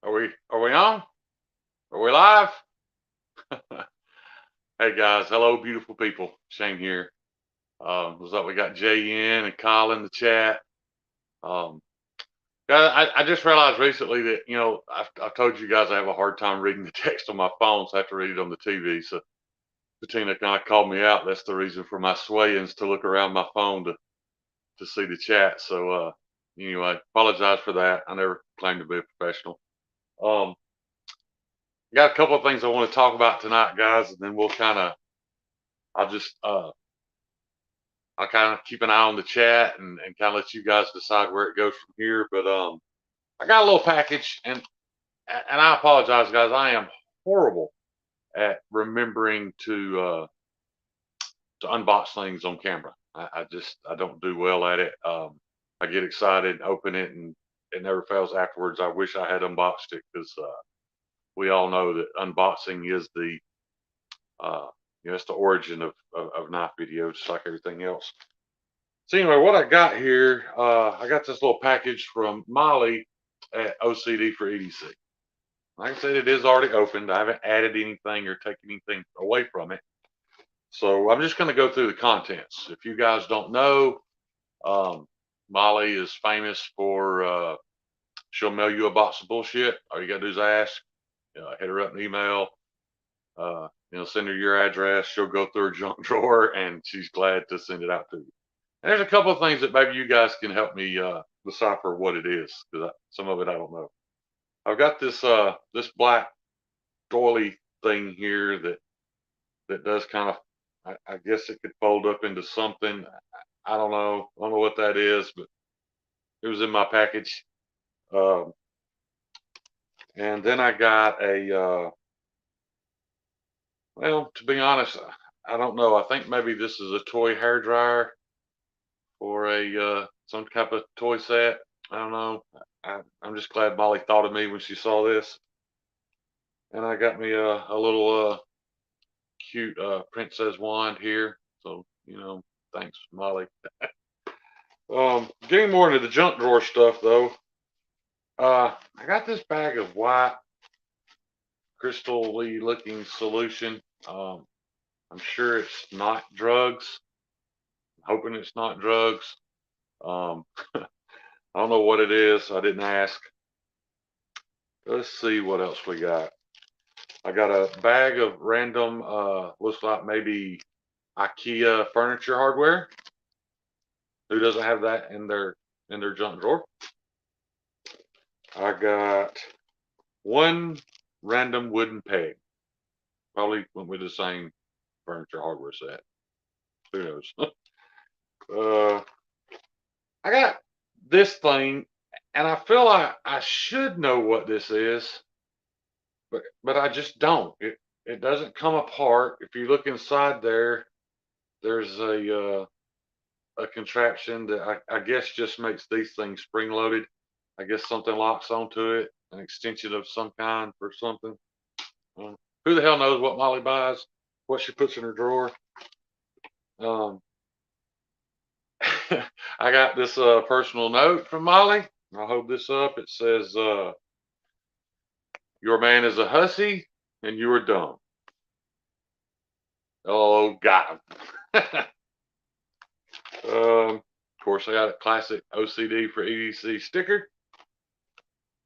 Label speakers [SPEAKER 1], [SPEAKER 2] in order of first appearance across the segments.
[SPEAKER 1] Are we on? Are we live? Hey guys, hello beautiful people. Shane here. What's up? We got Jay in and Kyle in the chat. Um, guys, I just realized recently that I've told you guys I have a hard time reading the text on my phone, so I have to read it on the TV. So Bettina kind of called me out. That's the reason for my swayings to look around my phone to see the chat. So anyway, apologize for that. I never claimed to be a professional. Um, got a couple of things I want to talk about tonight, guys, and then we'll kind of I'll just I'll kind of keep an eye on the chat and kind of let you guys decide where it goes from here. But I got a little package, and I apologize, guys. I am horrible at remembering to unbox things on camera. I don't do well at it. I get excited, open it, and it never fails afterwards. I wish I had unboxed it because we all know that unboxing is the uh, it's the origin of knife videos, just like everything else. So anyway, what I got here, I got this little package from Molly at OCD for EDC. Like I said, it is already opened. I haven't added anything or taken anything away from it. So I'm just going to go through the contents. If you guys don't know, um, Molly is famous for she'll mail you a box of bullshit. All you got to do is ask. Hit her up an email. Send her your address. She'll go through her junk drawer, and she's glad to send it out to you. And there's a couple of things that maybe you guys can help me decipher what it is, because some of it I don't know. I've got this black doily thing here that does kind of, I guess it could fold up into something. I don't know. I don't know what that is, but it was in my package. Um, and then I got well, to be honest, I don't know. I think maybe this is a toy hair dryer or a some type of toy set. I don't know. I'm just glad Molly thought of me when she saw this, and I got me a little cute princess wand here. So thanks, Molly. Getting more into the junk drawer stuff though. I got this bag of white crystal-y looking solution. I'm sure it's not drugs. I'm hoping it's not drugs. Um, I don't know what it is. I didn't ask. Let's see what else we got. I got a bag of random, looks like maybe IKEA furniture hardware. Who doesn't have that in their junk drawer? I got one random wooden peg. Probably went with the same furniture hardware set. Who knows? uh, I got this thing, and I feel like I should know what this is, but I just don't. It doesn't come apart. If you look inside there, there's a contraption that I guess just makes these things spring loaded. I guess something locks onto it, an extension of some kind or something. Who the hell knows what Molly buys, what she puts in her drawer? Um, I got this personal note from Molly. I'll hold this up. It says, "Your man is a hussy, and you are dumb." Oh, got him. Of course, I got a classic OCD for EDC sticker.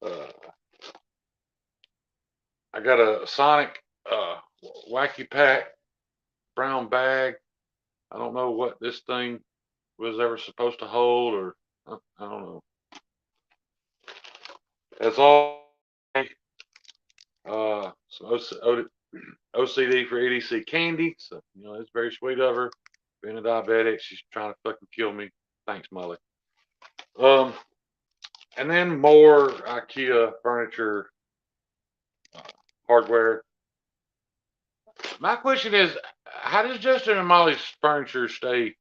[SPEAKER 1] Uh, I got a Sonic Wacky Pack brown bag. I don't know what this thing was ever supposed to hold, or I don't know. As all, some OCD for EDC candy. So it's very sweet of her. Being a diabetic, she's trying to fucking kill me. Thanks, Molly. Um, and then more IKEA furniture uh, hardware. My question is, how does Justin and Molly's furniture stay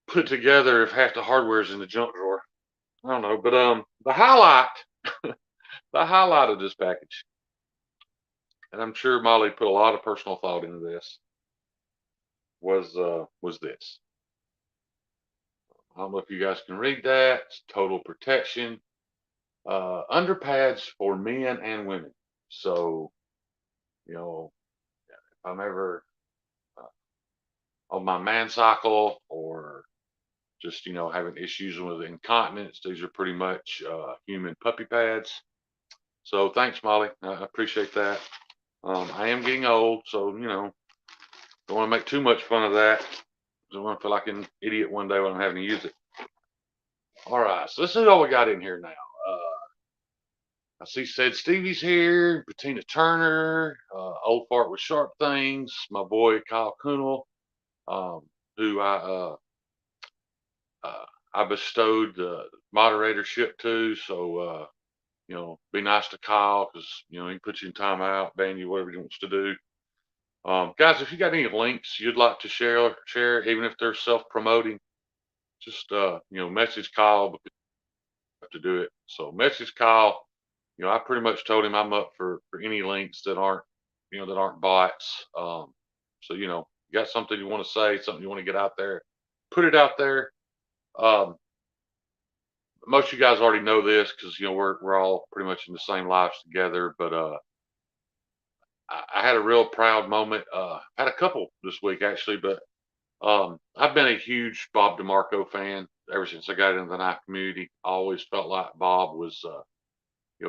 [SPEAKER 1] put together if half the hardware is in the junk drawer? I don't know, but the highlight, the highlight of this package, and I'm sure Molly put a lot of personal thought into this, was this. I don't know if you guys can read that. It's total protection. underpads for men and women. So, you know, if I'm ever uh, on my man cycle or just, having issues with incontinence, these are pretty much human puppy pads. So thanks, Molly. I appreciate that. I am getting old, so, don't want to make too much fun of that. Don't want to feel like an idiot one day when I'm having to use it. All right, so this is all we got in here now. I see said Stevie's here, Bettina Turner, Old Fart with Sharp Things, my boy Kyle Kunel, um, who uh, I bestowed the moderatorship to. So be nice to Kyle because he puts you in timeout, ban you, whatever he wants to do. Guys, if you got any links you'd like to share, even if they're self-promoting, just message Kyle because you have to do it. So message Kyle. I pretty much told him I'm up for any links that aren't bots. So you got something you want to say, something you want to get out there, put it out there. Um, most of you guys already know this because we're all pretty much in the same lives together. But I had a real proud moment. Had a couple this week actually, but I've been a huge Bob DeMarco fan ever since I got into the knife community. I always felt like Bob was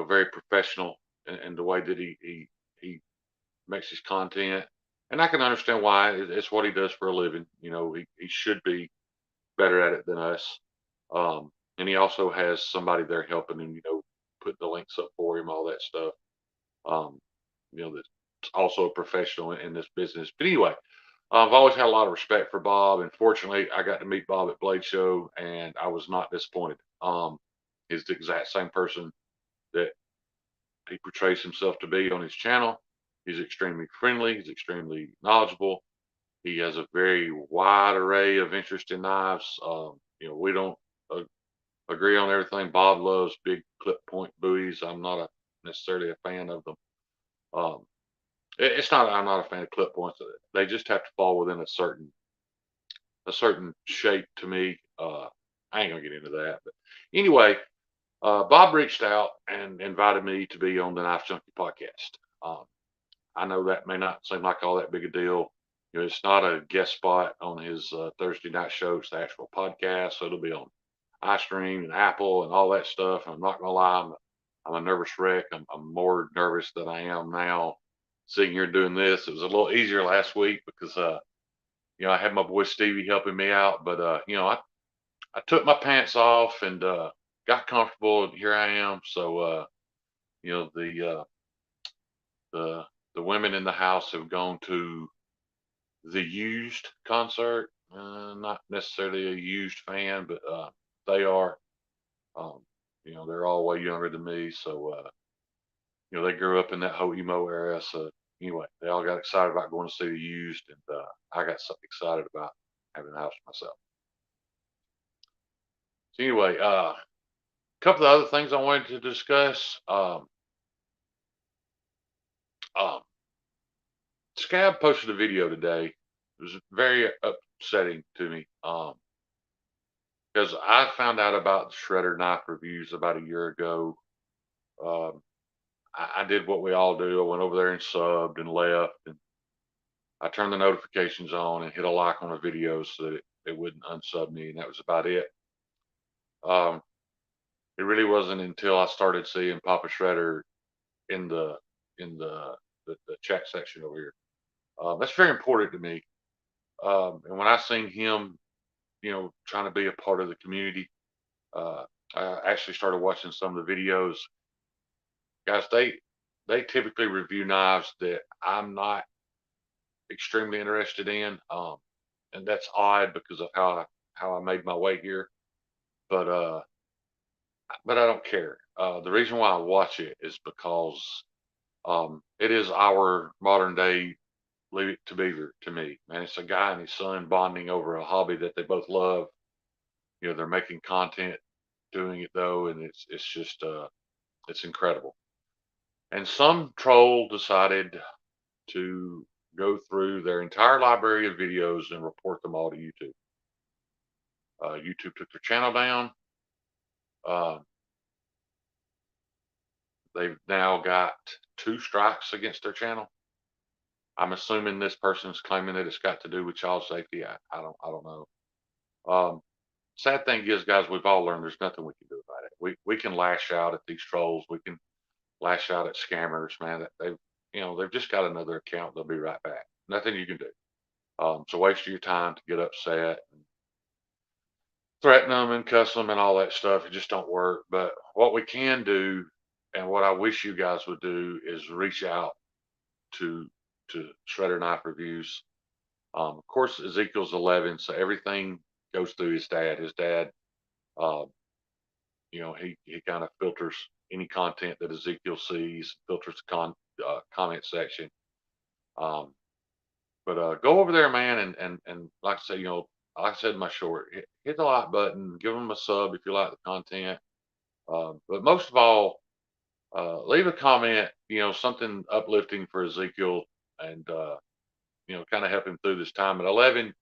[SPEAKER 1] very professional in the way that he makes his content, and I can understand why. It's what he does for a living. He should be better at it than us. And he also has somebody there helping him, put the links up for him, all that stuff. Um, that's also a professional in this business. But anyway, I've always had a lot of respect for Bob, and fortunately, I got to meet Bob at Blade Show, and I was not disappointed. He's the exact same person that he portrays himself to be on his channel. He's extremely friendly. He's extremely knowledgeable. He has a very wide array of interest in knives. We don't uh, agree on everything. Bob loves big clip point buoys. I'm not necessarily a fan of them. Um, it's not. I'm not a fan of clip points. They just have to fall within a certain shape to me. I ain't gonna get into that, but anyway, Bob reached out and invited me to be on the Knife Junkie podcast. Um, I know that may not seem like all that big a deal. It's not a guest spot on his Thursday night show. It's the actual podcast, so it'll be on iStream and Apple and all that stuff. I'm not gonna lie, I'm a nervous wreck. I'm more nervous than I am now sitting here doing this. It was a little easier last week because I had my boy Stevie helping me out, but I took my pants off and got comfortable, and here I am. So you know the the women in the house have gone to the Used concert. Not necessarily a Used fan, but they are. Um, they're all way younger than me, so they grew up in that whole emo era. So anyway, they all got excited about going to see the Used, and I got so excited about having the house myself. So anyway, a couple of other things I wanted to discuss. Um, Scab posted a video today. It was very upsetting to me because I found out about the Shredder knife reviews about a year ago. Um, I did what we all do. I went over there and subbed and left, and I turned the notifications on and hit a like on a video so that it wouldn't unsub me, and that was about it. Um, it really wasn't until I started seeing Papa Shredder in the chat section over here. That's very important to me. And when I seen him, trying to be a part of the community, uh, I actually started watching some of the videos. Guys, they typically review knives that I'm not extremely interested in, and that's odd because of how I made my way here. But I don't care. The reason why I watch it is because it is our modern day Leave It to Beaver to me, man. It's a guy and his son bonding over a hobby that they both love. They're making content doing it though, and it's just it's incredible. And some troll decided to go through their entire library of videos and report them all to YouTube. YouTube took their channel down. Uh, they've now got 2 strikes against their channel. I'm assuming this person's claiming that it's got to do with child safety. I don't know. Sad thing is, guys, we've all learned there's nothing we can do about it. We can lash out at these trolls. We can lash out at scammers, man. That they've just got another account. They'll be right back. Nothing you can do. So waste your time to get upset and threaten them and cuss them and all that stuff. It just don't work. But what we can do, and what I wish you guys would do, is reach out to Shredder Knife Reviews. Of course, Ezekiel's 11, so everything goes through his dad. His dad, uh, he kind of filters any content that Ezekiel sees, filters the comment section. But go over there, man, and like I say, like I said in my short, hit the like button, give them a sub if you like the content. But most of all, leave a comment, something uplifting for Ezekiel, and kind of help him through this time. At 11,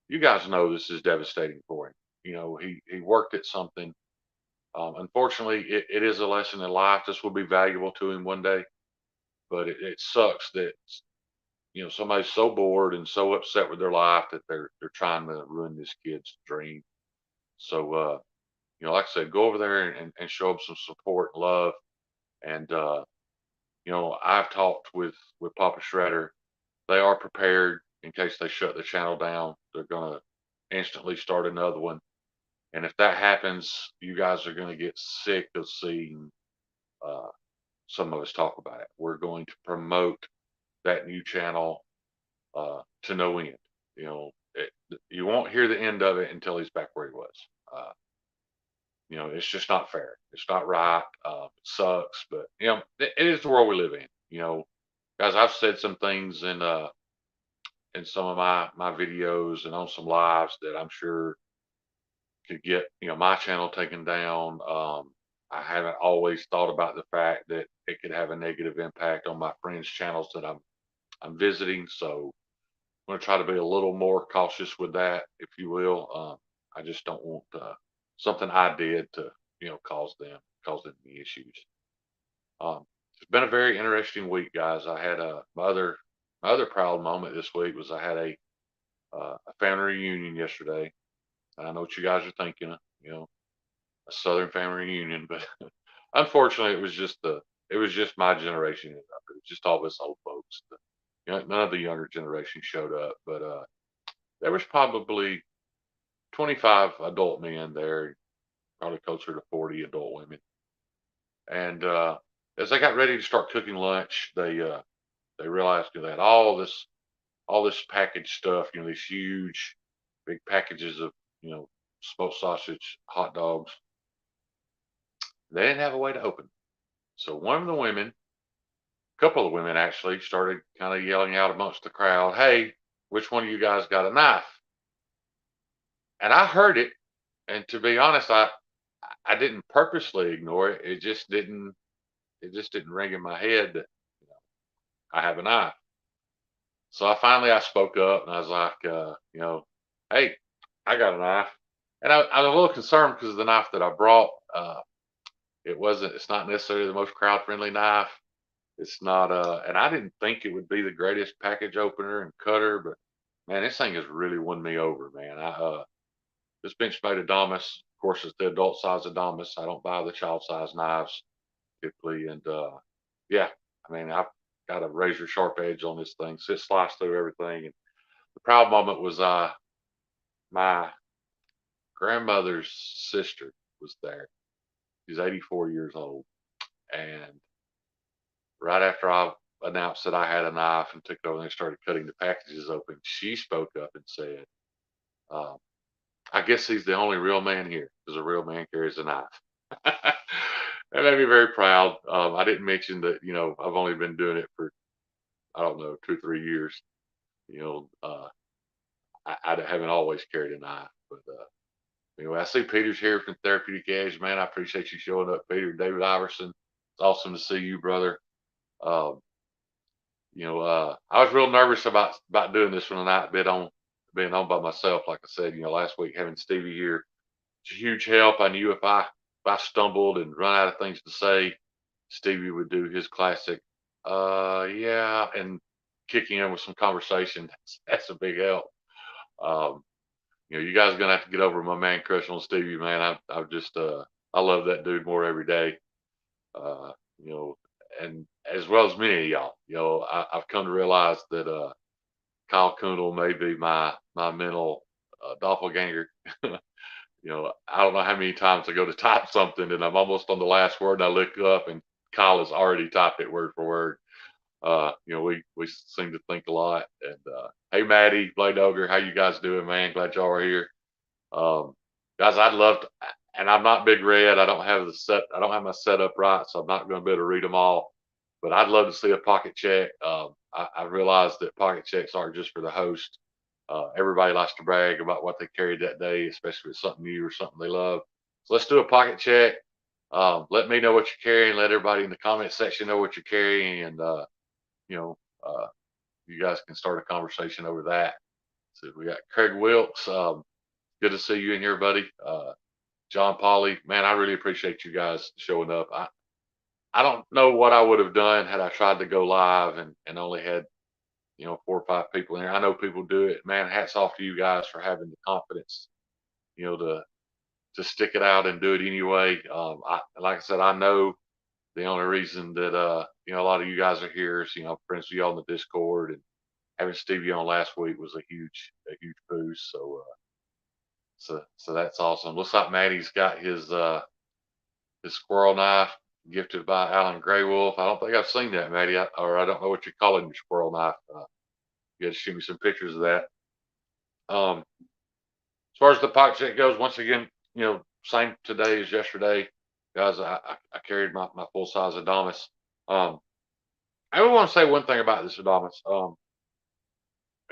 [SPEAKER 1] you guys know this is devastating for him. He worked at something. Unfortunately, it is a lesson in life. This will be valuable to him one day, but it sucks that somebody's so bored and so upset with their life that they're trying to ruin this kid's dream. So like I said, go over there and show them some support and love. And I've talked with Papa Shredder. They are prepared in case they shut the channel down. They're gonna instantly start another one. And if that happens, you guys are gonna get sick of seeing some of us talk about it. We're going to promote that new channel to no end. You won't hear the end of it until he's back where he was. It's just not fair. It's not right. It sucks, but it is the world we live in. Guys, I've said some things in some of my videos and on some lives that I'm sure could get my channel taken down. I haven't always thought about the fact that it could have a negative impact on my friends' channels that I'm visiting. So I'm going to try to be a little more cautious with that, if you will. I just don't want something I did to cause them any issues. It's been a very interesting week, guys. I had my other proud moment this week was I had a family reunion yesterday. I know what you guys are thinking, a Southern family reunion, but unfortunately, it was just my generation. It was just all of us old folks. None of the younger generation showed up, but there was probably 25 adult men there, probably closer to 40 adult women. And as they got ready to start cooking lunch, they realized they had all this packaged stuff, these huge big packages of smoked sausage, hot dogs. They didn't have a way to open. So one of the women, a couple of women actually, started kind of yelling out amongst the crowd, "Hey, which one of you guys got a knife?" And I heard it, and to be honest, I didn't purposely ignore it. It just didn't ring in my head that I have a knife. So I spoke up and I was like, "Hey, I got a knife." And I was a little concerned because of the knife that I brought. It's not necessarily the most crowd friendly knife. It's not, and I didn't think it would be the greatest package opener and cutter, but man, this thing has really won me over, man. This Benchmade Adamas, of course, it's the adult size Adamas. I don't buy the child size knives typically. And yeah, I mean, I've got a razor sharp edge on this thing, so it sliced through everything. And the proud moment was my grandmother's sister was there. She's 84 years old. And right after I announced that I had a knife and took it over and started cutting the packages open, she spoke up and said, "I guess he's the only real man here because a real man carries a knife." That made me very proud. I didn't mention that, I've only been doing it for, I don't know, 2, 3 years. I haven't always carried a knife, but anyway, I see Peter's here from Therapeutic Edge, man. I appreciate you showing up, Peter. David Iverson, it's awesome to see you, brother. Um, I was real nervous about doing this one tonight, being on by myself. Like I said, last week having Stevie here, it's a huge help. I knew if I stumbled and run out of things to say, Stevie would do his classic, yeah, and kicking in with some conversation. That's a big help. Um, you guys are gonna have to get over my man crush on Stevie, man. I've just I love that dude more every day. Uh, you know, and as well as many of y'all, I've come to realize that Kyle Kundal may be my mental doppelganger. I don't know how many times I go to type something and I'm almost on the last word and I look up and Kyle has already typed it word for word. We seem to think a lot. And hey, Maddie, Blade Ogre, how you guys doing, man? Glad y'all are here. Guys, I'd love to, and I'm not Big Red. I don't have my setup right, so I'm not going to be able to read them all. But I'd love to see a pocket check. I realize that pocket checks aren't just for the host. Everybody likes to brag about what they carried that day, especially with something new or something they love. So let's do a pocket check. Let me know what you're carrying. Let everybody in the comment section know what you're carrying, and you know, uh, you guys can start a conversation over that. So we got Craig Wilkes. Good to see you in here, buddy. John Polly, man, I really appreciate you guys showing up. I don't know what I would have done had I tried to go live and only had 4 or 5 people in here. I know people do it. Man, hats off to you guys for having the confidence, to stick it out and do it anyway. Like I said, I know the only reason that a lot of you guys are here is friends with you on the Discord, and having Stevie on last week was a huge boost. So that's awesome. Looks like Maddie's got his squirrel knife gifted by Alan Graywolf. I don't think I've seen that, Maddie, or I don't know what you're calling your squirrel knife. You got to shoot me some pictures of that. As far as the pocket check goes, once again, same today as yesterday, guys. I carried my full size Adamas. I would want to say one thing about this Adamas.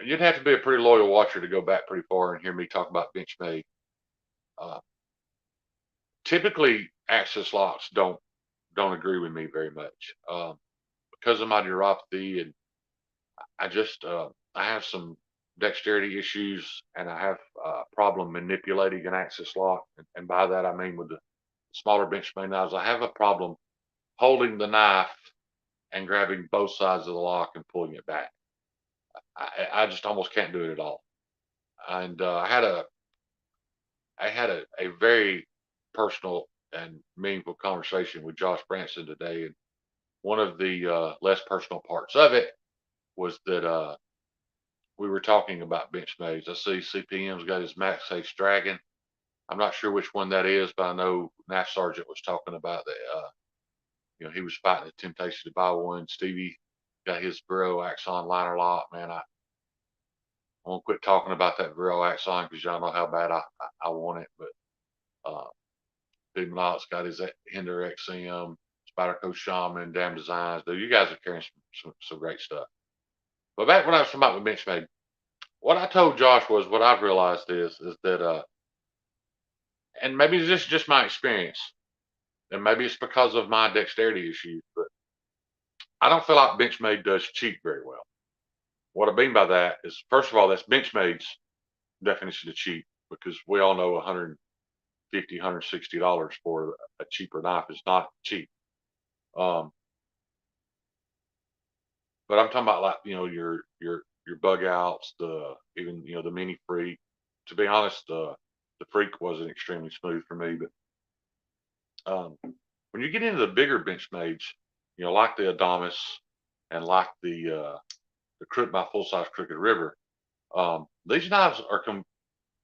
[SPEAKER 1] You'd have to be a pretty loyal watcher to go back pretty far and hear me talk about Benchmade. Uh, Typically, access locks don't agree with me very much because of my neuropathy, and I have some dexterity issues, and I have a problem manipulating an access lock, and by that I mean with the smaller Benchmade knives, I have a problem holding the knife and grabbing both sides of the lock and pulling it back. I just almost can't do it at all. And I had a very personal and meaningful conversation with Josh Branson today, and one of the less personal parts of it was that we were talking about Benchmades. I see CPM's got his Max Ace Dragon. I'm not sure which one that is, but I know Nash Sargent was talking about that. He was fighting the temptation to buy one. Stevie got his Vero Axon liner lock. Man, I won't quit talking about that Vero Axon because y'all know how bad I want it. But Big Knott's got his Hinder XM, Spyderco Shaman, Damn Designs. Dude, you guys are carrying some great stuff. But back when I was talking about with Benchmade, what I told Josh was what I've realized is that and maybe this is just my experience, and maybe it's because of my dexterity issues, but I don't feel like Benchmade does cheap very well. What I mean by that is, first of all, that's Benchmade's definition of cheap, because we all know $150, $160 for a cheaper knife is not cheap. Um, but I'm talking about, like, your bug outs, even the mini freak. To be honest, the freak wasn't extremely smooth for me, but when you get into the bigger Benchmades, like the Adamas and like the my full size Crooked River, these knives are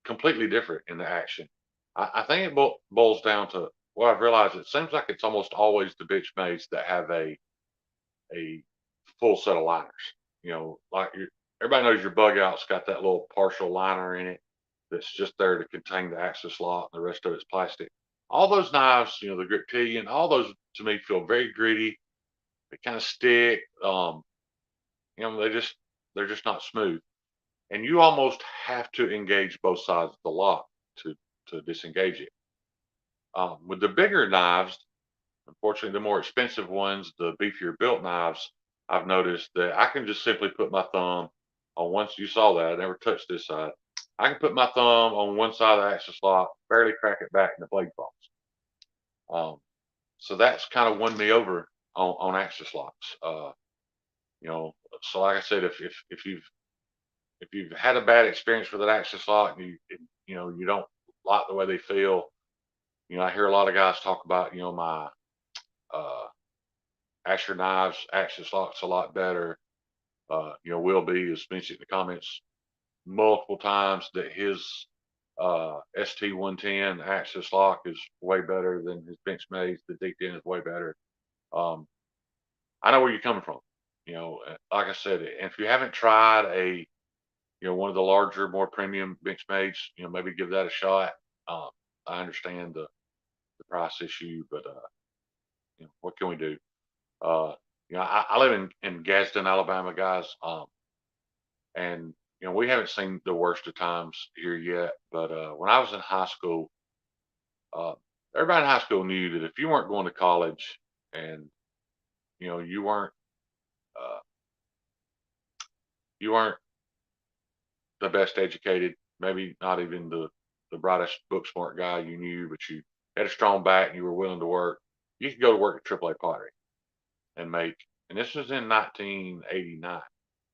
[SPEAKER 1] completely different in the action. I think it boils down to what I've realized. It seems like it's almost always the Benchmades that have a full set of liners. Like everybody knows your bug out's got that little partial liner in it that's just there to contain the access lock, and the rest of it's plastic. All those knives, the Griptilian, all those to me feel very gritty. They kind of stick. They're just not smooth, and you almost have to engage both sides of the lock to disengage it. With the bigger knives, unfortunately, the more expensive ones, the beefier built knives, I've noticed that I can just simply put my thumb on once. You saw that I never touched this side. I can put my thumb on one side of the access lock, barely crack it back, and the blade falls. So that's kind of won me over on Axis locks. You know, so like I said, if you've had a bad experience with an Axis lock, and you know you don't like the way they feel. You know, I hear a lot of guys talk about, you know, my uh, Asher knives, Axis locks a lot better. You know, Will B has mentioned in the comments multiple times that his ST110 Axis lock is way better than his Benchmade. The D10 is way better. Um, I know where you're coming from. You know, like I said, if you haven't tried one of the larger, more premium Benchmades, you know, maybe give that a shot. Um, I understand the price issue, but you know, what can we do? Uh, you know, I live in Gadsden, Alabama, guys. And you know, we haven't seen the worst of times here yet. But when I was in high school, uh, everybody in high school knew that if you weren't going to college and you know uh, you weren't the best educated, maybe not even the brightest book smart guy you knew, but you had a strong back and you were willing to work, you could go to work at AAA Pottery and make. And this was in 1989.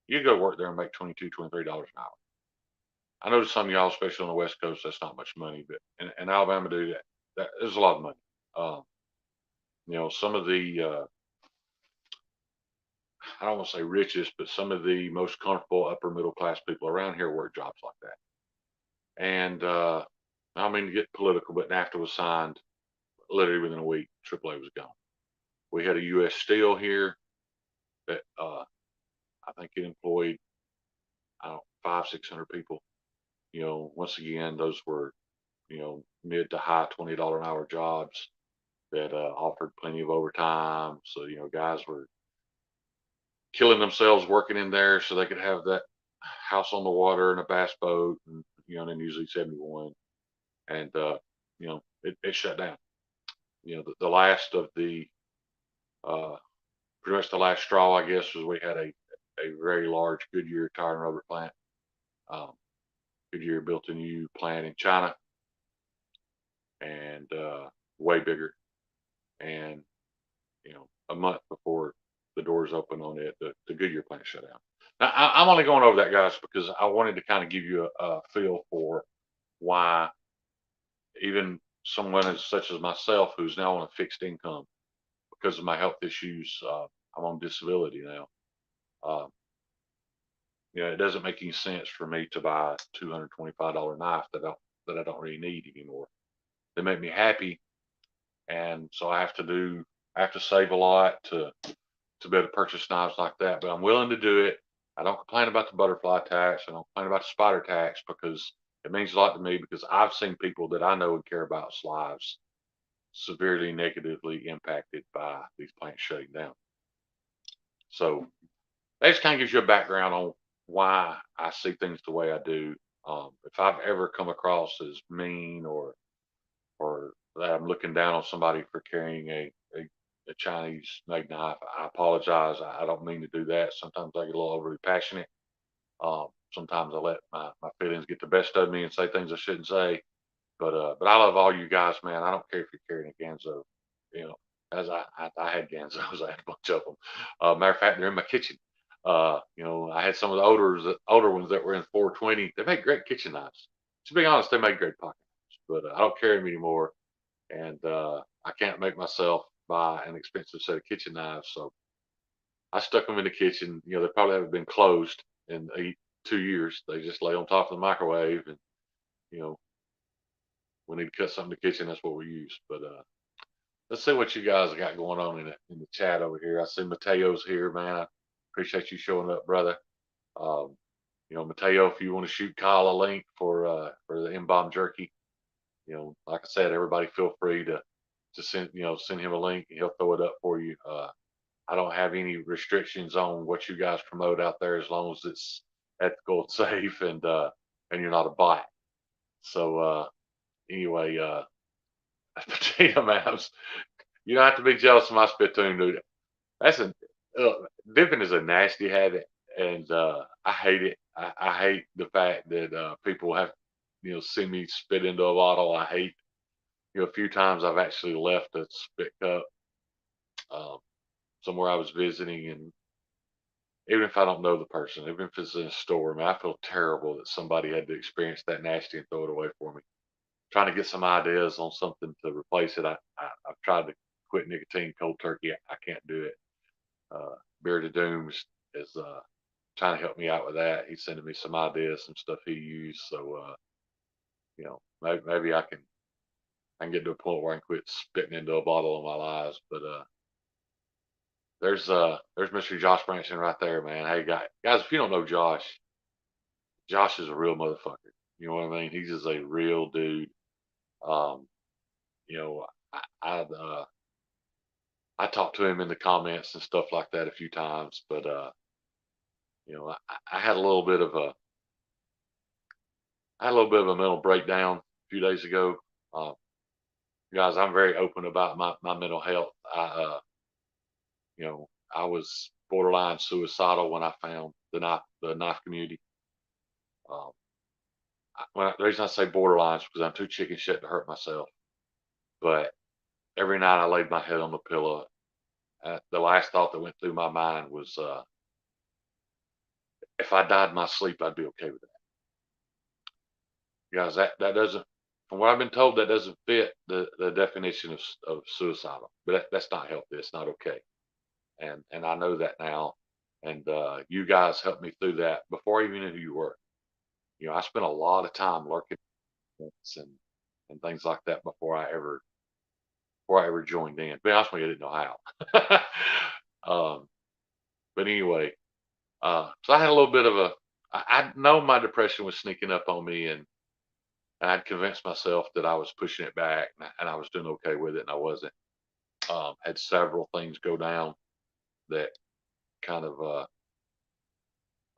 [SPEAKER 1] You could go to work there and make $22, $23 an hour. I know to some of y'all, especially on the West Coast, that's not much money, but in Alabama, dude, that is a lot of money. Um, you know, some of the I don't want to say richest, but some of the most comfortable upper middle class people around here work jobs like that. And I don't mean to get political, but NAFTA was signed literally within a week. AAA was gone. We had a U.S. Steel here that I think it employed, I don't know, 500, 600 people. You know, once again, those were, you know, mid to high $20 an hour jobs that offered plenty of overtime. So, you know, guys were killing themselves working in there so they could have that house on the water and a bass boat, and you know, and then usually 71. And you know, it shut down. You know, the last of the uh, pretty much the last straw, I guess, was we had a very large Goodyear tire and rubber plant. Um, Goodyear built a new plant in China, and way bigger. And you know, a month before the doors open on it, the Goodyear plant shut down. Now, I'm only going over that, guys, because I wanted to kind of give you a feel for why even someone as such as myself, who's now on a fixed income because of my health issues, I'm on disability now. Uh, you know, it doesn't make any sense for me to buy a $225 knife that I don't really need anymore. They make me happy, and so I have to save a lot to be able to purchase knives like that. But I'm willing to do it. I don't complain about the butterfly tax. I don't complain about the spider tax because it means a lot to me, because I've seen people that I know and care about's lives severely negatively impacted by these plants shutting down. So that just kind of gives you a background on why I see things the way I do. If I've ever come across as mean or that I'm looking down on somebody for carrying a Chinese made knife, I apologize. I don't mean to do that. Sometimes I get a little overly passionate. Sometimes I let my feelings get the best of me and say things I shouldn't say. But I love all you guys, man. I don't care if you're carrying a Ganzo. You know, as I had Ganzos, I had a bunch of them. Matter of fact, they're in my kitchen. You know, I had some of the older ones that were in 420. They make great kitchen knives. To be honest, they make great pocket knives. But I don't carry them anymore, and I can't make myself buy an expensive set of kitchen knives. So I stuck them in the kitchen. You know, they probably haven't been closed in 2 years. They just lay on top of the microwave, and you know, we need to cut something in the kitchen. That's what we use. But let's see what you guys got going on in the chat over here. I see Mateo's here, man. I appreciate you showing up, brother. Um, you know, Mateo, if you want to shoot Kyle a link for the M-Bomb jerky, you know, like I said, everybody feel free to send him a link and he'll throw it up for you. I don't have any restrictions on what you guys promote out there as long as it's ethical and safe, and you're not a bot. So anyway, potato maps. You don't have to be jealous of my spittoon, dude. That's a dipping is a nasty habit, and I hate it. I hate the fact that people have, you know, see me spit into a bottle. I hate, you know, a few times I've actually left a spit cup. Um, somewhere I was visiting, and even if I don't know the person, even if it's in a store, man, I feel terrible that somebody had to experience that nasty and throw it away for me. Trying to get some ideas on something to replace it. I've tried to quit nicotine cold turkey. I can't do it. Bearded Dooms is trying to help me out with that. He's sending me some ideas, some stuff he used. So maybe I can get to a point where I can quit spitting into a bottle of my lives. But there's Mr. Josh Branson right there, man. Hey guys, if you don't know Josh, Josh is a real motherfucker. You know what I mean? He's just a real dude. Um, you know, I talked to him in the comments and stuff like that a few times, but I had a little bit of a mental breakdown a few days ago. Uh, guys, I'm very open about my mental health. I was borderline suicidal when I found the knife community. Um, the reason I say borderline is because I'm too chicken shit to hurt myself. But every night I laid my head on the pillow, the last thought that went through my mind was, if I died in my sleep, I'd be okay with that. Guys, that doesn't, from what I've been told, that doesn't fit the definition of suicidal. But that's not healthy. It's not okay. And I know that now. And you guys helped me through that before I even knew who you were. I spent a lot of time lurking and things like that before I ever joined in. To be honest with you, I didn't know how. But anyway, so I had a little bit of I know my depression was sneaking up on me, and I'd convinced myself that I was pushing it back, and I was doing okay with it, and I wasn't. Had several things go down that kind of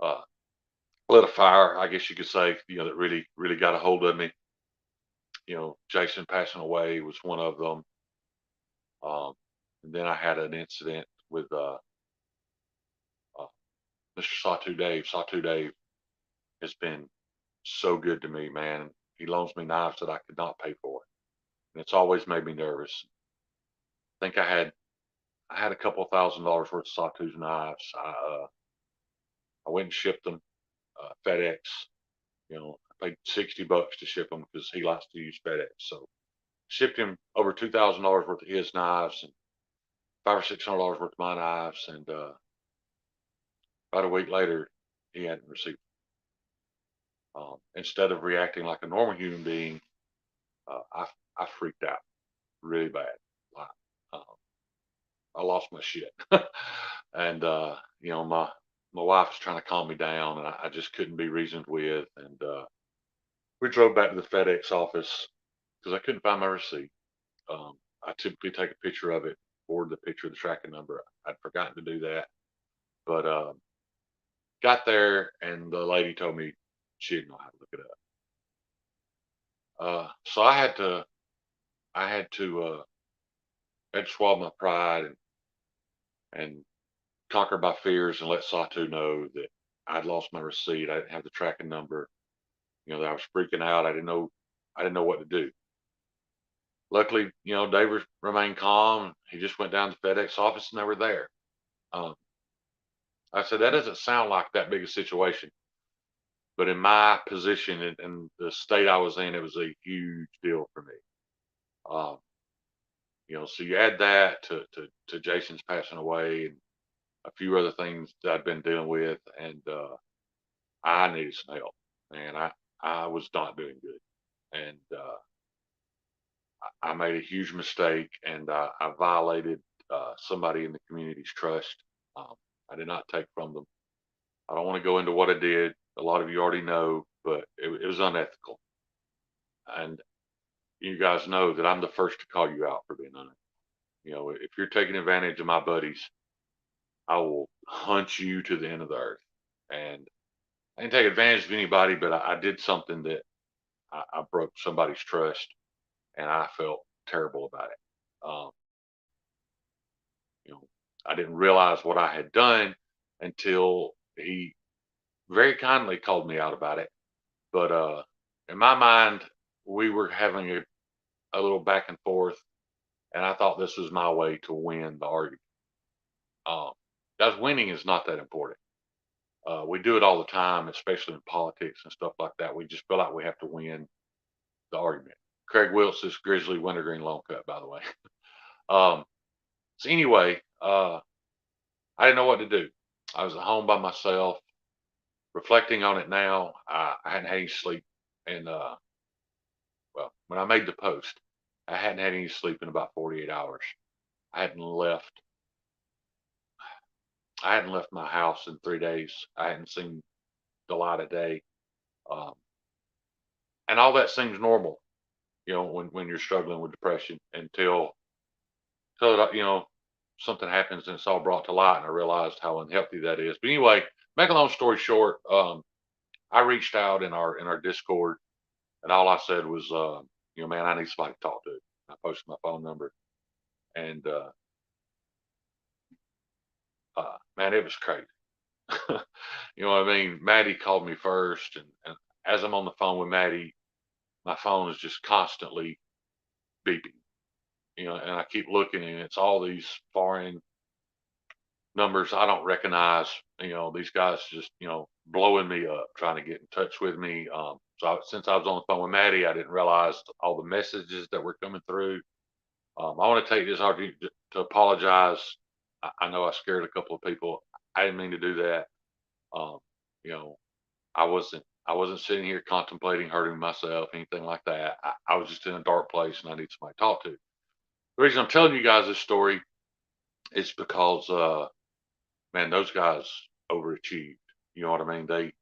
[SPEAKER 1] uh, lit a fire, I guess you could say, that really, really got a hold of me. Jason passing away was one of them. And then I had an incident with uh, Mr. Sawtooth Dave. Sawtooth Dave has been so good to me, man. He loans me knives that I could not pay for, and it's always made me nervous. I think I had a couple $1,000s worth of Sawtooth knives. I went and shipped them, FedEx. I paid $60 to ship them because he likes to use FedEx. So shipped him over $2,000 worth of his knives and $500 or $600 worth of my knives, and about a week later, he hadn't received. Instead of reacting like a normal human being, I freaked out really bad. Like, uh, I lost my shit, and my wife was trying to calm me down, and I just couldn't be reasoned with. And we drove back to the FedEx office because I couldn't find my receipt. I typically take a picture of it, forward the picture of the tracking number. I'd forgotten to do that, but got there, and the lady told me she didn't know how to look it up. So I had to swallow my pride and conquer my fears and let Satu know that I'd lost my receipt. I didn't have the tracking number. That I was freaking out. I didn't know what to do. Luckily, Dave remained calm. He just went down to the FedEx office and they were there. Um, I said, that doesn't sound like that big a situation. But in my position and the state I was in, it was a huge deal for me. Um, so you add that to Jason's passing away and a few other things that I'd been dealing with, and I needed some help. And I was not doing good, and I made a huge mistake, and I violated somebody in the community's trust. Um, I did not take from them. I don't want to go into what I did. A lot of you already know, but it was unethical. And you guys know that I'm the first to call you out for being unethical. If you're taking advantage of my buddies, I will hunt you to the end of the earth. And I didn't take advantage of anybody, but I did something that I broke somebody's trust, and I felt terrible about it. Um, you know, I didn't realize what I had done until he very kindly called me out about it. But in my mind, we were having a little back and forth, and I thought this was my way to win the argument. Guys, winning is not that important. We do it all the time, especially in politics and stuff like that. We just feel like we have to win the argument. Craig Wilts' Grizzly Wintergreen Long Cut, by the way. um, so anyway, I didn't know what to do. I was at home by myself, reflecting on it now. I hadn't had any sleep, and well, when I made the post, I hadn't had any sleep in about 48 hours. I hadn't left. I hadn't left my house in 3 days. I hadn't seen the light of day, um, and all that seems normal, when you're struggling with depression until something happens and it's all brought to light, and I realized how unhealthy that is. But anyway, make a long story short, I reached out in our Discord, and all I said was, man, I need somebody to talk to. I posted my phone number, and man, it was crazy. You know what I mean? Maddie called me first, and as I'm on the phone with Maddie, my phone is just constantly beeping. And I keep looking, and it's all these foreign numbers I don't recognize. These guys just blowing me up, trying to get in touch with me. Since I was on the phone with Maddie, I didn't realize all the messages that were coming through. I want to take this opportunity to apologize. I know I scared a couple of people. I didn't mean to do that. Um, you know, I wasn't sitting here contemplating hurting myself, anything like that. I was just in a dark place, and I need somebody to talk to. The reason I'm telling you guys this story is because, man, those guys overachieved. You know what I mean? They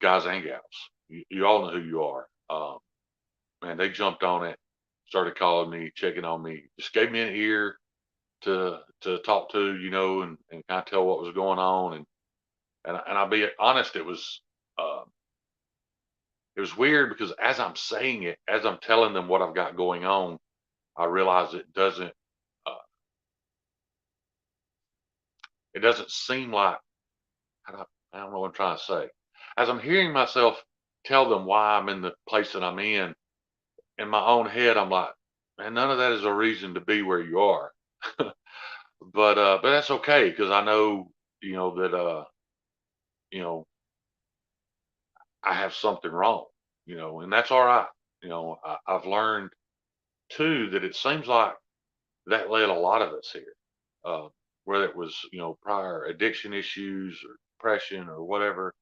[SPEAKER 1] guys and gals. You all know who you are. Man, they jumped on it, started calling me, checking on me, just gave me an ear to talk to, and kind of tell what was going on. And I'll be honest, uh, it was weird because as I'm saying it, as I'm telling them what I've got going on, I realize uh, it doesn't seem like, I don't know what I'm trying to say. As I'm hearing myself tell them why I'm in the place that I'm in my own head, I'm like, man, none of that is a reason to be where you are. But that's okay, because I know, that you know, I have something wrong, and that's all right. I've learned too that it seems like that led a lot of us here, uh, whether it was, prior addiction issues or depression or whatever.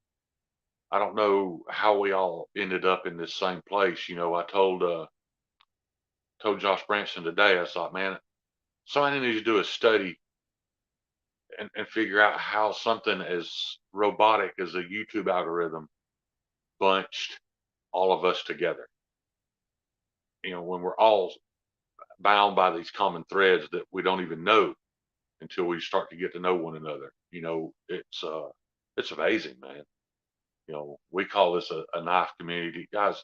[SPEAKER 1] I don't know how we all ended up in this same place. I told Josh Branson today, I thought, man, somebody needs to do a study and figure out how something as robotic as a YouTube algorithm bunched all of us together. When we're all bound by these common threads that we don't even know until we start to get to know one another. It's amazing, man. We call this a knife community, guys.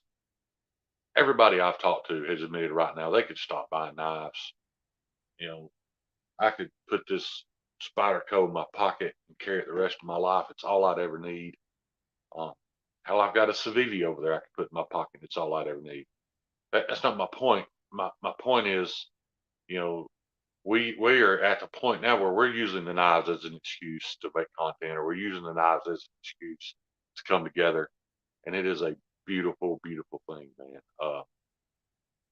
[SPEAKER 1] Everybody I've talked to has admitted right now they could stop buying knives. You know, I could put this Spyderco in my pocket and carry it the rest of my life. It's all I'd ever need. Um, Hell, I've got a Civivi over there I could put in my pocket. It's all I'd ever need. That's not my point. My point is, you know, we are at the point now where we're using the knives as an excuse to make content, or we're using the knives as an excuse to come together, and it is a beautiful, beautiful thing, man.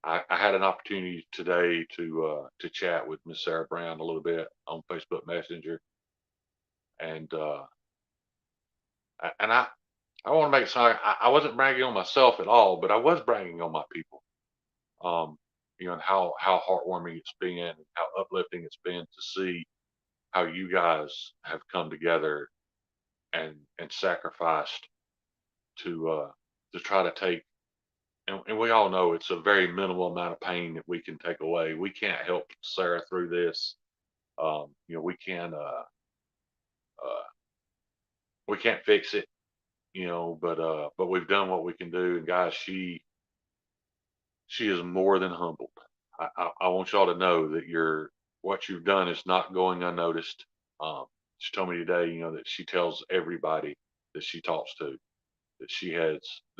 [SPEAKER 1] I had an opportunity today to chat with Miss Sarah Brown a little bit on Facebook Messenger, and I want to make sorry I wasn't bragging on myself at all, but I was bragging on my people. Um, and how heartwarming it's been, and how uplifting it's been to see how you guys have come together and sacrificed to try to take. And we all know it's a very minimal amount of pain that we can take away. We can't help Sarah through this. We uh, we can't fix it, but we've done what we can do. And guys, she is more than humbled. I want y'all to know that what you've done is not going unnoticed. She told me today, that she tells everybody that she talks to that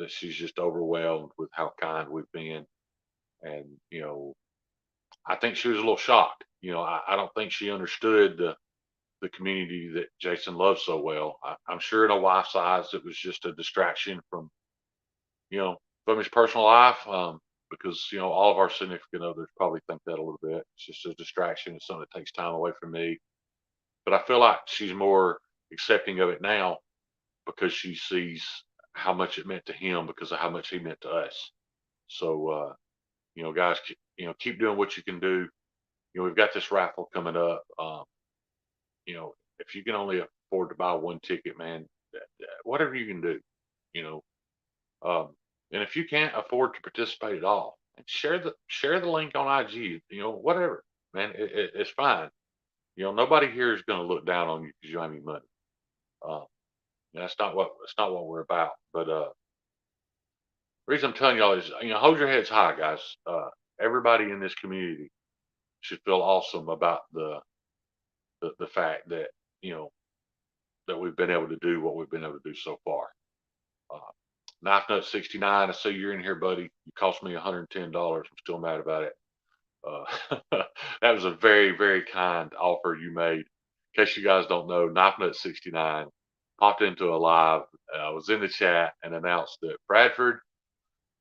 [SPEAKER 1] she's just overwhelmed with how kind we've been. And I think she was a little shocked. I don't think she understood the community that Jason loves so well. I'm sure in a wife's eyes, it was just a distraction from, you know, from his personal life. Because, you know, all of our significant others probably think that a little bit. It's just a distraction. It's something that takes time away from me. But I feel like she's more accepting of it now because she sees how much it meant to him because of how much he meant to us. So, you know, guys, you know, keep doing what you can do. You know, we've got this raffle coming up. You know, if you can only afford to buy one ticket, man, whatever you can do, you know, and if you can't afford to participate at all, and share the link on IG, you know, whatever, man, it's fine. You know, nobody here is going to look down on you because you don't have any money. Uh, that's not what we're about. But the reason I'm telling y'all is, you know, hold your heads high, guys. Everybody in this community should feel awesome about the fact that, you know, that we've been able to do what we've been able to do so far. Uh, Knife Nut 69, I see you're in here, buddy. You cost me $110. I'm still mad about it. That was a very, very kind offer you made. In case you guys don't know, Knife Nut 69 popped into a live. I was in the chat and announced that Bradford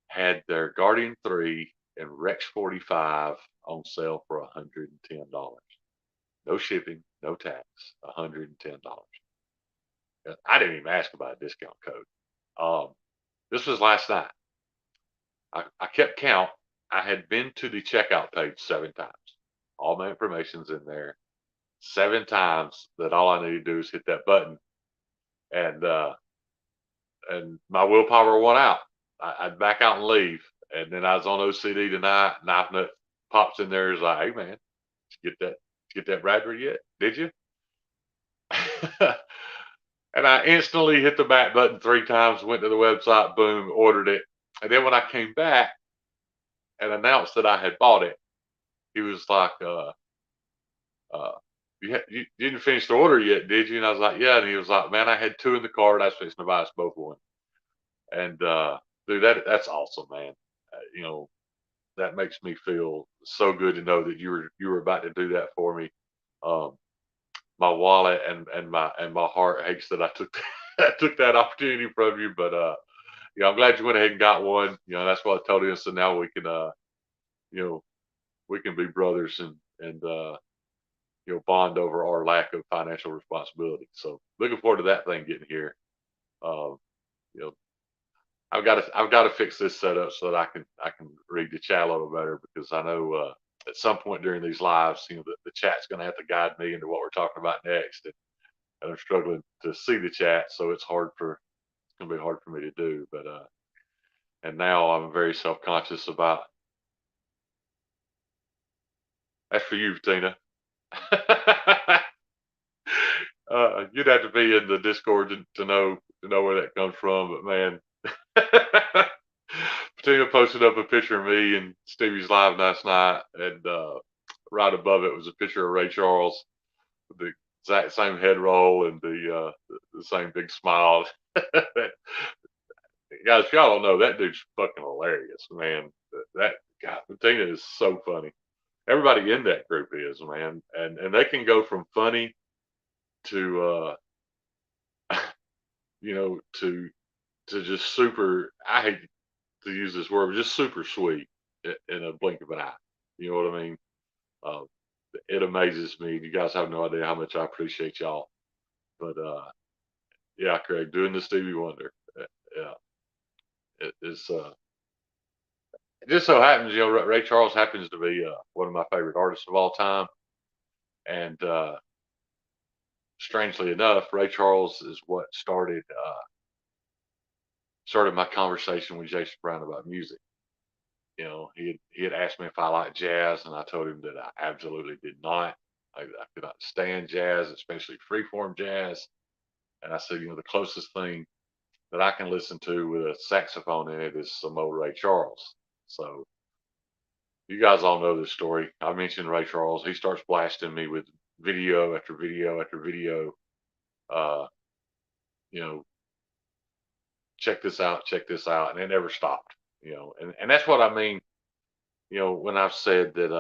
[SPEAKER 1] had their Guardian 3 and Rex 45 on sale for $110. No shipping, no tax, $110. I didn't even ask about a discount code. This was last night. I kept count. I had been to the checkout page 7 times. All my information's in there. 7 times that all I need to do is hit that button, and my willpower went out. I'd back out and leave, and then I was on OCD tonight. Knife Nut pops in there. Is like, hey man, did you get that Bradford yet? Did you? And I instantly hit the back button 3 times. Went to the website, boom, ordered it. And then when I came back and announced that I had bought it, he was like, you didn't finish the order yet, did you? And I was like, yeah. And he was like, man, I had 2 in the cart. I was fixing to buy us both one. And dude, that's awesome, man. You know, that makes me feel so good to know that you were about to do that for me. Um, my wallet and my heart aches that I took I took that opportunity from you, but yeah, I'm glad you went ahead and got one. You know, that's what I told you. So now we can you know, we can be brothers and you know, bond over our lack of financial responsibility. So looking forward to that thing getting here. Um, you know, I've got to fix this setup so that I can read the chat a little better because I know at some point during these lives, you know, the chat's going to have to guide me into what we're talking about next, and I'm struggling to see the chat, so it's going to be hard for me to do. But and now I'm very self conscious about. That's for you, Tina. You'd have to be in the Discord to know where that comes from, but man. Tina posted up a picture of me and Stevie's live last night, and right above it was a picture of Ray Charles with the exact same head roll and the same big smile. Guys, if y'all don't know, that dude's fucking hilarious, man. That God, Tina is so funny. Everybody in that group is, man, and they can go from funny to you know, to just super. I hate to use this word, but just super sweet in a blink of an eye. You know what I mean? Uh, it amazes me. You guys have no idea how much I appreciate y'all. But yeah, Craig, doing the Stevie Wonder. Yeah, it's it just so happens, you know, Ray Charles happens to be one of my favorite artists of all time, and strangely enough, Ray Charles is what started my conversation with Jason Brown about music. You know, he had asked me if I liked jazz, and I told him that I absolutely did not. I could not stand jazz, especially freeform jazz. And I said, you know, the closest thing that I can listen to with a saxophone in it is some old Ray Charles. So you guys all know this story. I mentioned Ray Charles. He starts blasting me with video after video after video. Uh, you know, check this out, and it never stopped. You know, and that's what I mean. You know, when I've said that.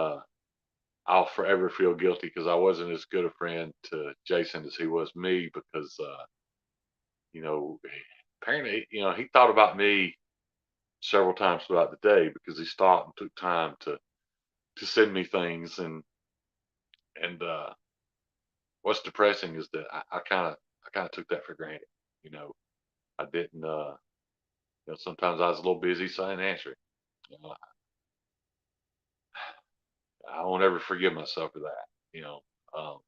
[SPEAKER 1] I'll forever feel guilty because I wasn't as good a friend to Jason as he was me because, you know, apparently, he thought about me several times throughout the day because he stopped and took time to send me things. And what's depressing is that I kind of took that for granted. You know, I didn't, sometimes I was a little busy, so I didn't answer it. You know, I won't ever forgive myself for that. You know, um,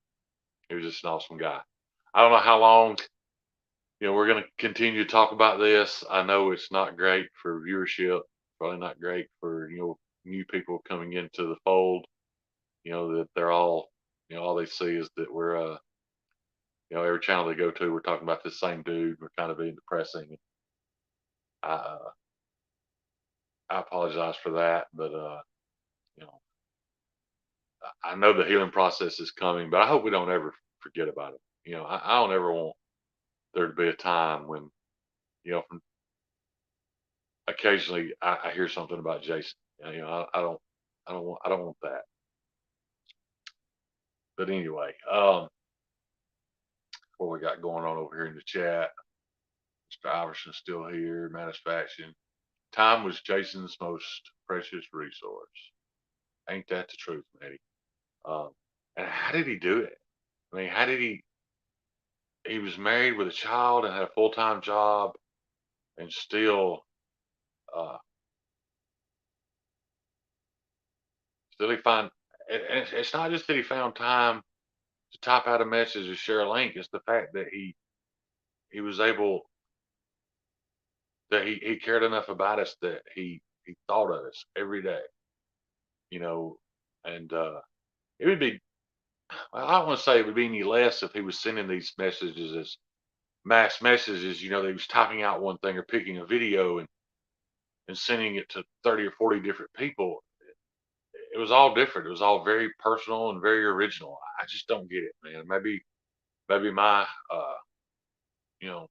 [SPEAKER 1] he was just an awesome guy. I don't know how long, we're going to continue to talk about this. I know it's not great for viewership, probably not great for, new people coming into the fold, that they're all, all they see is that we're, every channel they go to, we're talking about this same dude. We're kind of being depressing. I, uh, I apologize for that, but, you know, I know the healing process is coming, but I hope we don't ever forget about it. I don't ever want there to be a time when, from occasionally I hear something about Jason. I don't want that. But anyway, what we got going on over here in the chat? Mr. Iverson's still here. Satisfaction. Time was Jason's most precious resource. Ain't that the truth, Maddie? Um, and how did he do it? I mean, how did he? He was married with a child and had a full time job, and uh, still he find. And it's not just that he found time to type out a message or share a link. It's the fact that he was able, that he cared enough about us that he thought of us every day. You know, and it would be. Well, I don't want to say it would be any less if he was sending these messages as mass messages. That he was typing out one thing or picking a video and sending it to 30 or 40 different people. It was all different. It was all very personal and very original. I just don't get it, man. Maybe you know,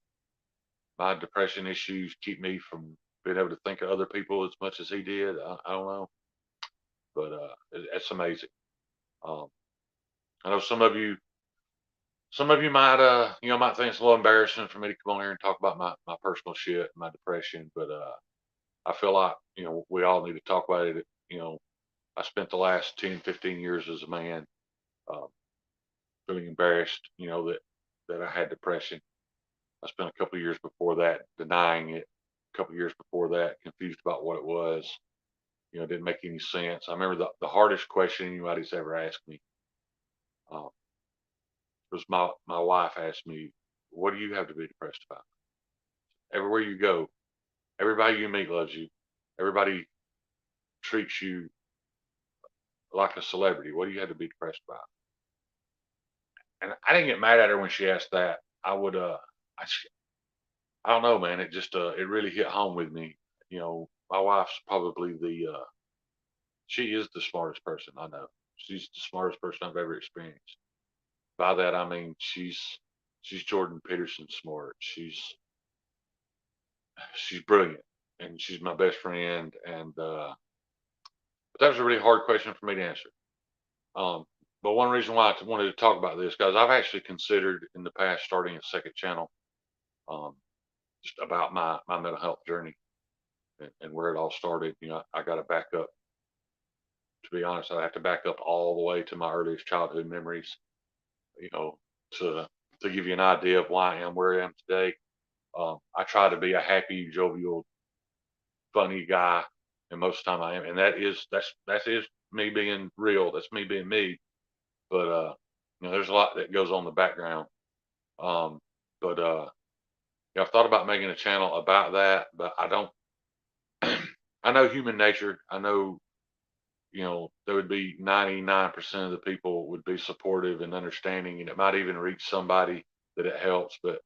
[SPEAKER 1] my depression issues keep me from being able to think of other people as much as he did. I don't know, but it's amazing. Um, I know some of you might might think it's a little embarrassing for me to come on here and talk about my personal shit, my depression, but I feel like we all need to talk about it. I spent the last 10, 15 years as a man, um, feeling embarrassed, that I had depression. I spent a couple of years before that denying it. A couple of years before that, confused about what it was. It didn't make any sense. I remember the hardest question anybody's ever asked me uh, was my wife asked me, "What do you have to be depressed about?" Everywhere you go, everybody you meet loves you. Everybody treats you like a celebrity. What do you have to be depressed about? And I didn't get mad at her when she asked that. I would, I don't know, man. It just, it really hit home with me. My wife's probably she is the smartest person I know. She's the smartest person I've ever experienced. By that I mean she's Jordan Peterson smart. She's brilliant, and she's my best friend. And but that was a really hard question for me to answer. Um, but one reason why I wanted to talk about this, guys, I've actually considered in the past starting a second channel, um, just about my mental health journey and where it all started. I got to back up. To be honest, I have to back up all the way to my earliest childhood memories. You know, to give you an idea of why I am where I am today. I try to be a happy, jovial, funny guy, and most of the time I am, and that is me being real. That's me being me. But there's a lot that goes on in the background. But I've thought about making a channel about that, but I don't. I know human nature. I know there would be 99% of the people would be supportive and understanding, and it might even reach somebody that it helps. But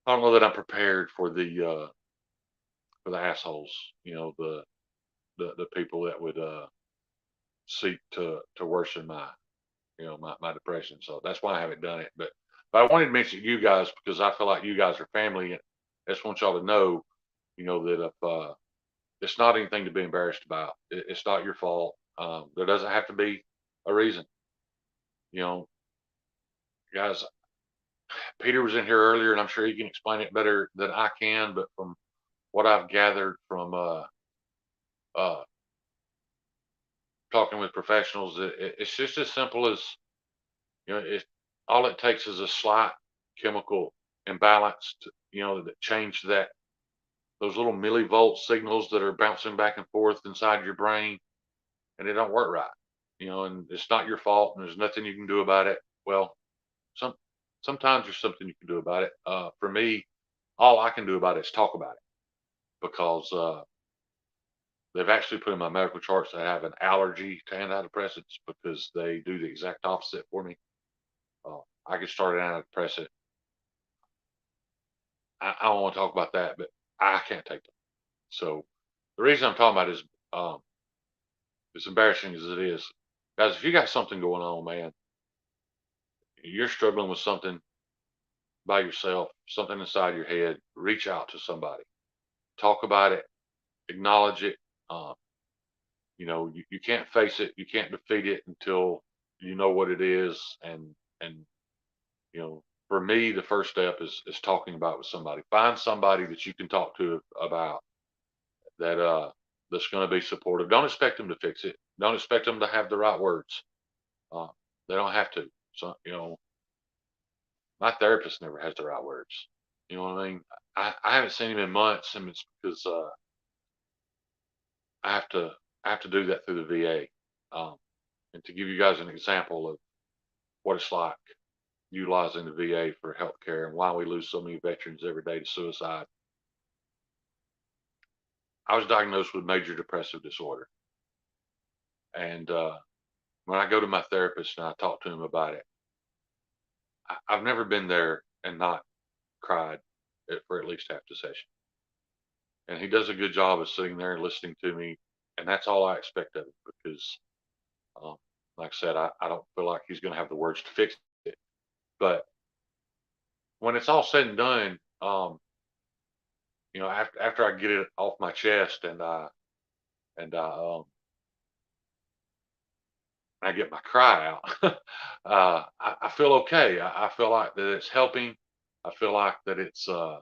[SPEAKER 1] I don't know that I'm prepared for the assholes. The people that would seek to worsen my depression. So that's why I haven't done it. But I wanted to mention you guys because I feel like you guys are family, and I just want y'all to know, that if it's not anything to be embarrassed about. It's not your fault. There doesn't have to be. a reason. You know, guys, Peter was in here earlier, and I'm sure he can explain it better than I can. But from what I've gathered from uh, talking with professionals, it's just as simple as, it all it takes is a slight chemical imbalance to, that change that those little millivolt signals that are bouncing back and forth inside your brain, and it don't work right. And it's not your fault, and there's nothing you can do about it. Well, some sometimes there's something you can do about it. For me, all I can do about it is talk about it, because they've actually put in my medical charts that I have an allergy to antidepressants, because they do the exact opposite for me. I get started antidepressant. I don't want to talk about that, but I can't take them. So the reason I'm talking about it is, um, as embarrassing as it is, guys, if you got something going on, man, you're struggling with something by yourself, something inside your head, reach out to somebody, talk about it, acknowledge it. Um, you can't face it, you can't defeat it until you know what it is. And for me, the first step is talking about it with somebody. Find somebody that you can talk to about that, that's going to be supportive. Don't expect them to fix it. Don't expect them to have the right words. Uh, they don't have to. So, my therapist never has the right words. You know what I mean? I haven't seen him in months, and it's because I have to I have to do that through the VA. And to give you guys an example of what it's like utilizing the VA for healthcare and why we lose so many veterans every day to suicide. I was diagnosed with major depressive disorder, and when I go to my therapist and I talk to him about it, I've never been there and not cried for at least half the session. And he does a good job of sitting there and listening to me, and that's all I expect of him, because, um, like I said, I don't feel like he's going to have the words to fix it. But when it's all said and done, after I get it off my chest, and I get my cry out, I feel okay. I feel like that it's helping. I feel like that it's uh,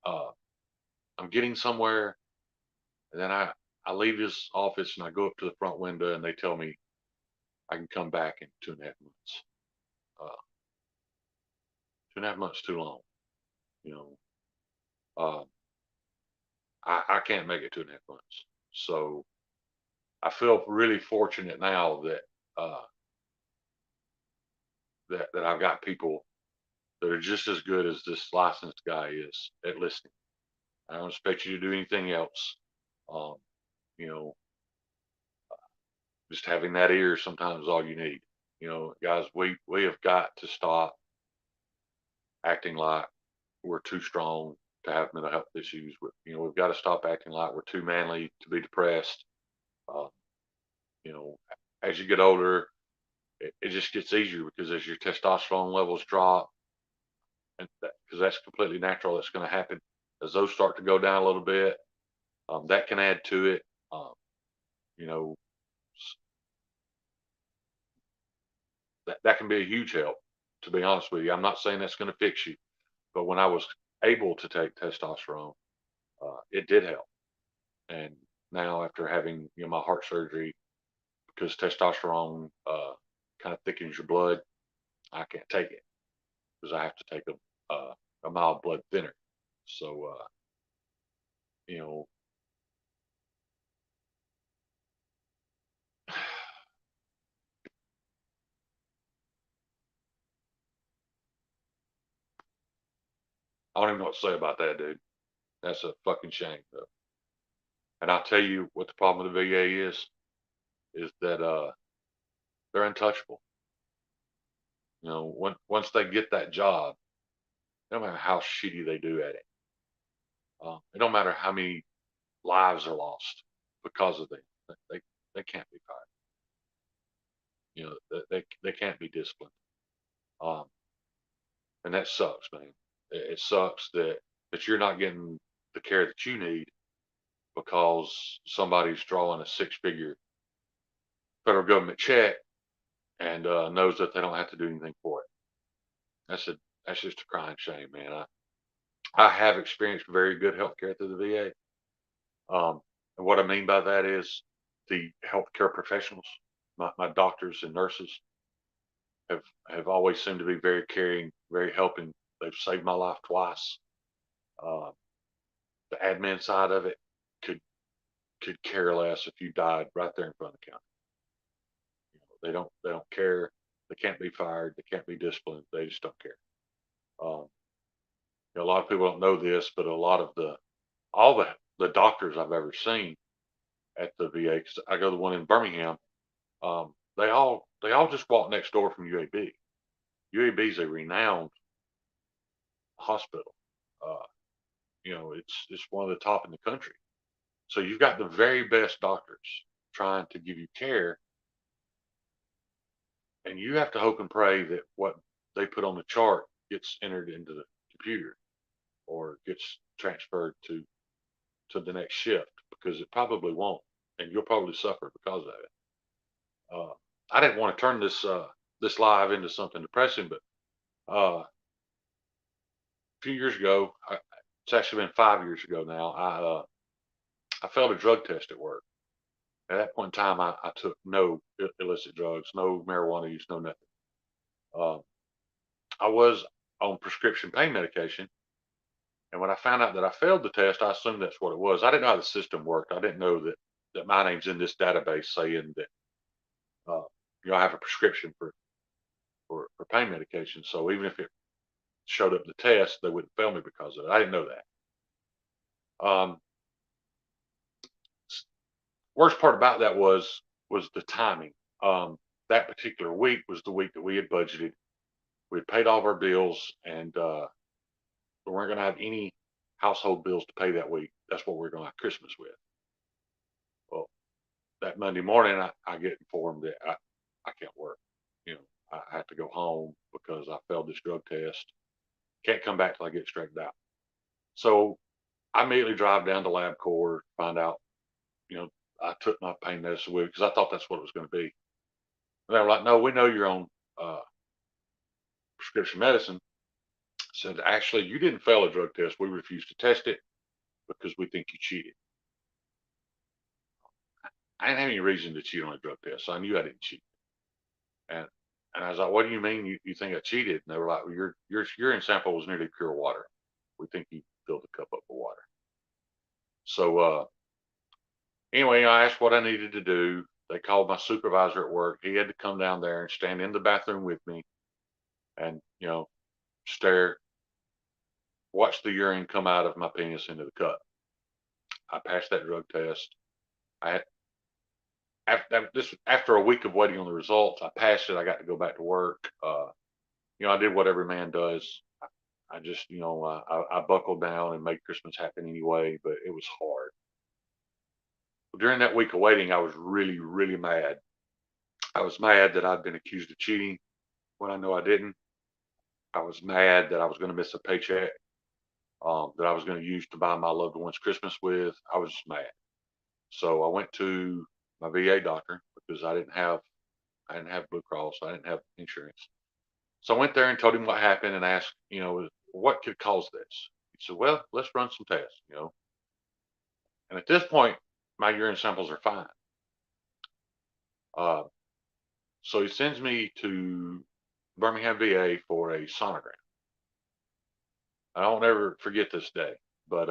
[SPEAKER 1] I'm getting somewhere. And then I leave his office and I go up to the front window, and they tell me I can come back in 2.5 months. 2.5 months too long. You know, uh, I can't make it 2.5 months. So I feel really fortunate now uh, that I've got people that are just as good as this licensed guy is at listening. I don't expect you to do anything else. Um, you know, just having that ear sometimes is all you need. Guys, we have got to stop acting like we're too strong to have mental health issues. We've got to stop acting like we're too manly to be depressed. Uh, you know, as you get older, it just gets easier, because as your testosterone levels drop, and because that's completely natural, that's going to happen as those start to go down a little bit. That can add to it. Um, you know, that can be a huge help. To be honest with you, I'm not saying that's going to fix you, but when I was able to take testosterone, it did help. And now, after having my heart surgery, because testosterone kind of thickens your blood, I can't take it, because I have to take a mild blood thinner. So you know, I don't even know what to say about that, dude. That's a fucking shame, though. And I'll tell you what the problem with the VA is that they're untouchable. Once they get that job, no matter how shitty they do at it, it don't matter how many lives are lost because of them. They can't be fired. They can't be disciplined. Um, and that sucks, man. It sucks that you're not getting the care that you need, because somebody's drawing a six-figure federal government check, and knows that they don't have to do anything for it. That's a that's just a crying shame, man. I have experienced very good healthcare through the VA. And what I mean by that is the healthcare professionals, my doctors and nurses have always seemed to be very caring, very helping. They've saved my life twice. Uh, the admin side of it could care less if you died right there in front of the county. They don't care. They can't be fired. They can't be disciplined. They just don't care. Um, a lot of people don't know this, but a lot of all the doctors I've ever seen at the VA, because I go to the one in Birmingham, they all just walk next door from UAB. UAB is a renowned hospital. Uh, it's one of the top in the country. So you've got the very best doctors trying to give you care, and you have to hope and pray that what they put on the chart gets entered into the computer or gets transferred to the next shift, because it probably won't, and you'll probably suffer because of it. I didn't want to turn this live into something depressing, but a few years ago, it's actually been 5 years ago now. I failed a drug test at work. At that point in time, I took no illicit drugs, no marijuana use, no nothing. Uh, I was on prescription pain medication, and when I found out that I failed the test, I assumed that's what it was. I didn't know how the system worked. I didn't know that my name's in this database saying that uh, I have a prescription for pain medication. So even if it showed up the test, they wouldn't fail me because of it. I didn't know that. Worst part about that was the timing. That particular week was the week that we had budgeted. We had paid all of our bills, and we weren't going to have any household bills to pay that week. That's what we are going to have Christmas with. Well, that Monday morning, I get informed that I can't work. I have to go home because I failed this drug test. Can't come back till I get straightened out. So I immediately drive down to LabCorp, find out, you know, I took my pain medicine with because I thought that's what it was going to be. And they were like, no, we know you're on uh, prescription medicine. Said, actually, you didn't fail a drug test. We refused to test it because we think you cheated. I didn't have any reason to cheat on a drug test, so I knew I didn't cheat. And I was like, what do you mean you think I cheated? And they were like, well, your urine sample was nearly pure water. We think you filled the cup up with water. So anyway, I asked what I needed to do. They called my supervisor at work. He had to come down there and stand in the bathroom with me and, stare, watch the urine come out of my penis into the cup. I passed that drug test. I had after a week of waiting on the results, I passed it. I got to go back to work. I did what every man does. I just, I buckled down and made Christmas happen anyway, but it was hard. During that week of waiting, I was really, really mad. I was mad that I'd been accused of cheating when I know I didn't. I was mad that I was going to miss a paycheck that I was going to use to buy my loved ones Christmas with. I was just mad. So I went to my VA doctor because I didn't have Blue Cross. I didn't have insurance. So I went there and told him what happened and asked, what could cause this? He said, well, let's run some tests. And at this point, my urine samples are fine. Uh, so he sends me to Birmingham VA for a sonogram. I don't ever forget this day, but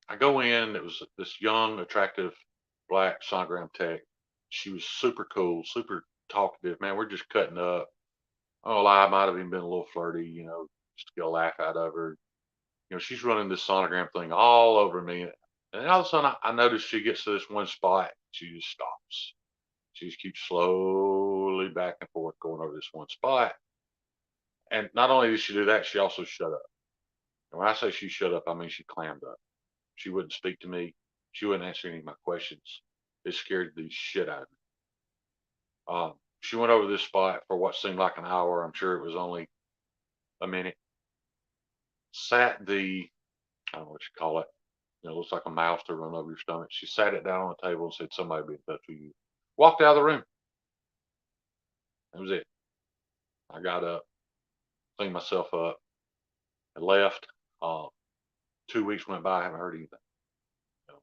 [SPEAKER 1] I go in. It was this young, attractive black sonogram tech. She was super cool, super talkative. Man, we're just cutting up. I don't lie, I might have even been a little flirty, just to get a laugh out of her. She's running this sonogram thing all over me. And then all of a sudden, I notice she gets to this one spot. She just stops. She just keeps slowly back and forth going over this one spot. And not only did she do that, she also shut up. And when I say she shut up, I mean she clammed up. She wouldn't speak to me. She wouldn't answer any of my questions. It scared the shit out of me. She went over this spot for what seemed like an hour. I'm sure it was only a minute. Sat I don't know what you call it. It looks like a mouse to run over your stomach. She sat it down on the table and said, somebody be in touch with you. Walked out of the room. That was it. I got up, cleaned myself up, and left. Uh, 2 weeks went by. I haven't heard anything. You know,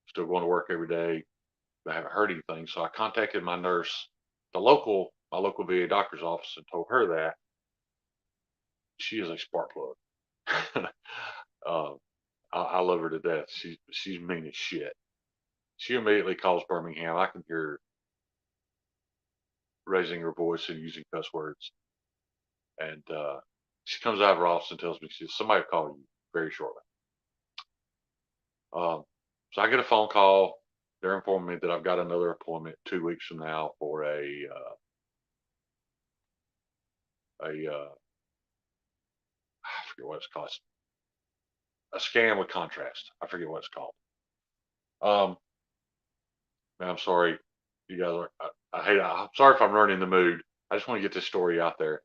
[SPEAKER 1] still going to work every day. But I haven't heard anything. So I contacted my nurse, my local VA doctor's office, and told her that she is a spark plug. uh, I love her to death. She's mean as shit. She immediately calls Birmingham. I can hear her raising her voice and using cuss words. And she comes out of her office and tells me, she says, somebody will call you very shortly. Um, so I get a phone call. They're informing me that I've got another appointment 2 weeks from now for I forget what it's called, a scan with contrast. I forget what it's called. Um, Man, I'm sorry, you guys are. I hate. I'm sorry if I'm ruining the mood. I just want to get this story out there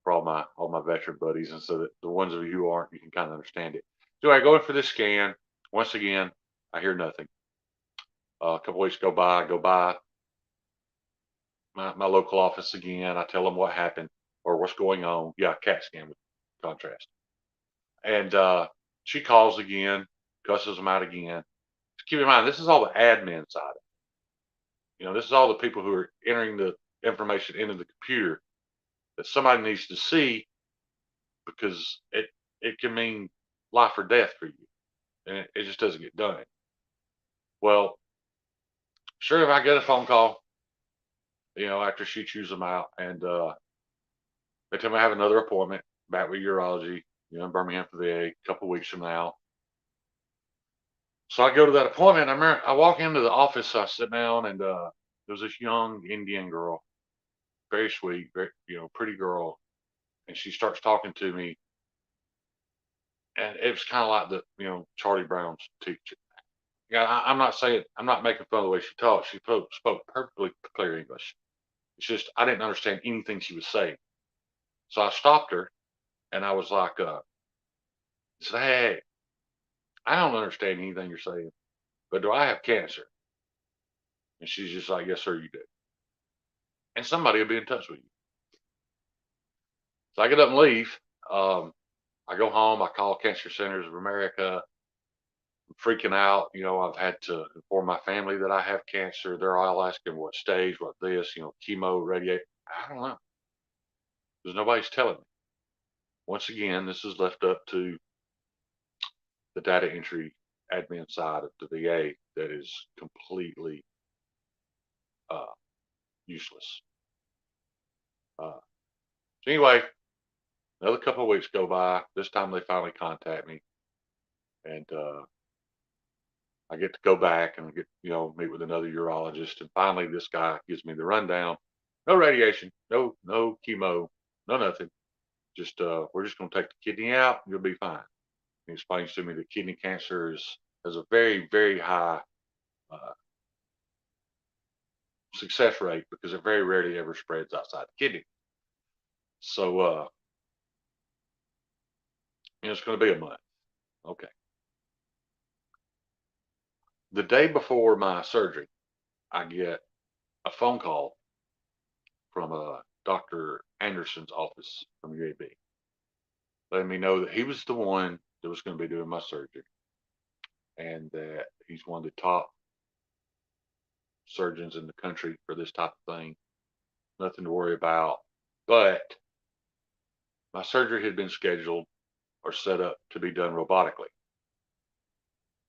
[SPEAKER 1] for all my veteran buddies, and so that the ones of you who aren't, you can kind of understand it. So I go in for this scan. Once again, I hear nothing. A couple weeks go by. I go by my local office again. I tell them what happened or what's going on. Yeah, CAT scan with contrast. And she calls again, cusses them out again. Keep in mind, this is all the admin side. This is all the people who are entering the information into the computer that somebody needs to see because it can mean life or death for you, and it just doesn't get done. Well, sure, if I get a phone call, after she chews them out, and they tell me I have another appointment back with urology, in Birmingham for the VA, a couple weeks from now. So I go to that appointment. I walk into the office. I sit down, and there's this young Indian girl, very sweet, very pretty girl, and she starts talking to me, and it was kind of like Charlie Brown's teacher. Yeah, I'm not making fun of the way she talked. She spoke perfectly clear English. It's just I didn't understand anything she was saying. So I stopped her, and I was like, I said, hey, I don't understand anything you're saying, but do I have cancer? And she's just like, yes, sir, you do. And somebody will be in touch with you. So I get up and leave. Um, I go home. I call Cancer Centers of America. I'm freaking out. I've had to inform my family that I have cancer. They're all asking what stage, what this, chemo, radiation. I don't know because nobody's telling me. Once again, this is left up to the data entry admin side of the VA that is completely uh, useless. Uh, so anyway, another couple of weeks go by. This time they finally contact me, and I get to go back and get meet with another urologist. And finally, this guy gives me the rundown. No radiation, no chemo, no nothing. Just we're just going to take the kidney out. You'll be fine. He explains to me that kidney cancer has a very, very high uh, success rate because it very rarely ever spreads outside the kidney. So, it's going to be a month. Okay. The day before my surgery, I get a phone call from Dr. Anderson's office from UAB, letting me know that he was the one that was going to be doing my surgery and that he's one of the top surgeons in the country for this type of thing. Nothing to worry about. But my surgery had been scheduled or set up to be done robotically,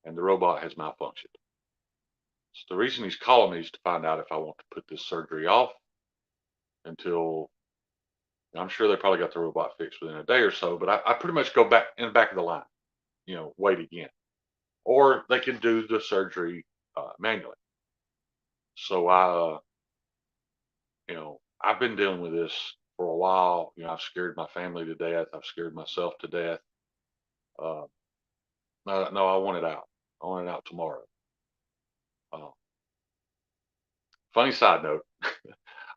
[SPEAKER 1] and the robot has malfunctioned. So the reason he's calling me is to find out if I want to put this surgery off until I'm sure they probably got the robot fixed within a day or so, but I pretty much go back in the back of the line, wait again. Or they can do the surgery manually. So I've been dealing with this for a while. I've scared my family to death. I've scared myself to death. Uh, no, I want it out. I want it out tomorrow. Uh, Funny side note,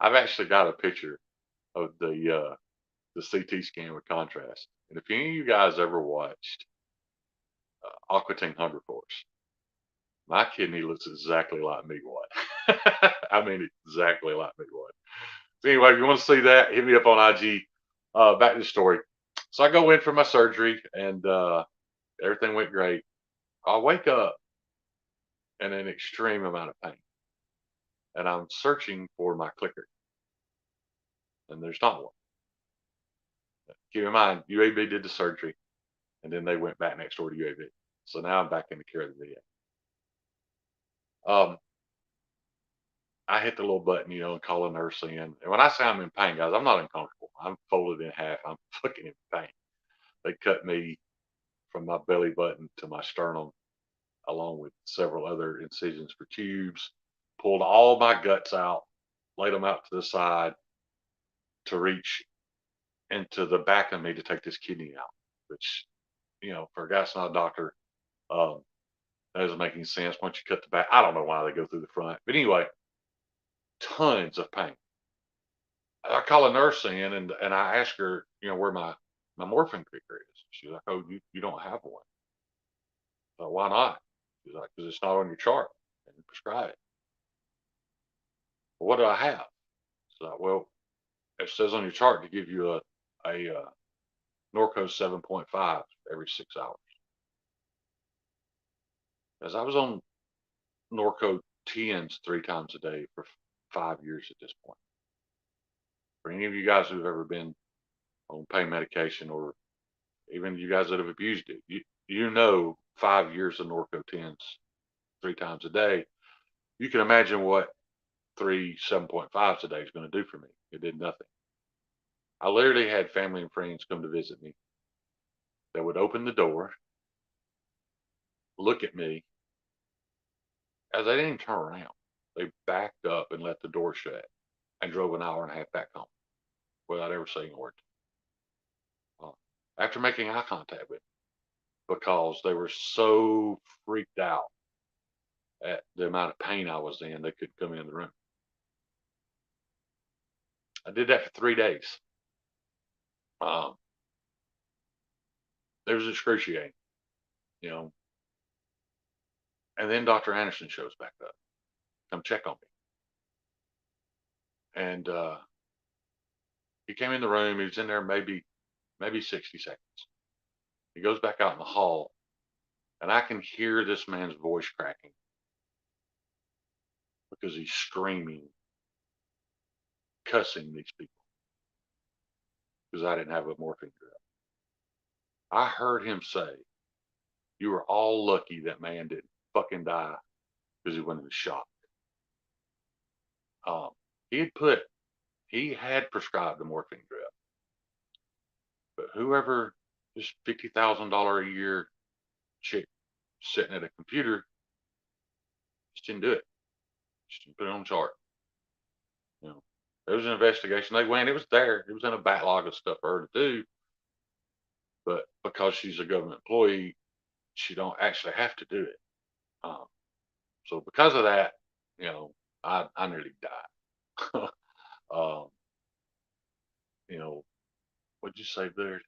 [SPEAKER 1] I've actually got a picture of the CT scan with contrast. And if any of you guys ever watched Aqua Teen Hunger Force, my kidney looks exactly like me one. I mean, exactly like me one. So anyway, if you want to see that, hit me up on IG. Back to the story. So I go in for my surgery, and everything went great. I wake up in an extreme amount of pain, and I'm searching for my clicker, and there's not one. Keep in mind, UAB did the surgery, and then they went back next door to UAB. So now I'm back in the care of the VA. I hit the little button, and call a nurse in. And when I say I'm in pain, guys, I'm not uncomfortable. I'm folded in half. I'm fucking in pain. They cut me from my belly button to my sternum, along with several other incisions for tubes, pulled all my guts out, laid them out to the side to reach into the back of me to take this kidney out, which, for a guy that's not a doctor, um, that doesn't make any sense. Once you cut the back, I don't know why they go through the front. But anyway, tons of pain. I call a nurse in and I ask her, where my morphine picker is. She's like, oh, you don't have one. So why not? She's like, because it's not on your chart and you prescribe it. Well, what do I have? She's like, well, it says on your chart to give you a Norco 7.5 every 6 hours. As I was on Norco 10s 3 times a day for 5 years at this point. For any of you guys who've ever been on pain medication, or even you guys that have abused it, you know 5 years of Norco 10s 3 times a day. You can imagine what 7.5s a day is going to do for me. It did nothing. I literally had family and friends come to visit me that would open the door, look at me, as they didn't even turn around. They backed up and let the door shut and drove an hour and a half back home without ever saying a word. After making eye contact with me, because they were so freaked out at the amount of pain I was in, they couldn't come in the room. I did that for 3 days. It was excruciating, you know. And then Dr. Anderson shows back up, come check on me. And he came in the room. He was in there maybe 60 seconds. He goes back out in the hall, and I can hear this man's voice cracking because he's screaming, cussing these people because I didn't have a morphine drip. I heard him say, "You were all lucky that man didn't fucking die because he went in shock." He had prescribed the morphine drip, but whoever this $50,000 a year chick sitting at a computer just didn't do it. Just didn't put it on the chart. There was an investigation. They went. It was there. It was in a backlog of stuff for her to do. But because she's a government employee, she don't actually have to do it. So because of that, I nearly died. um, what'd you say there?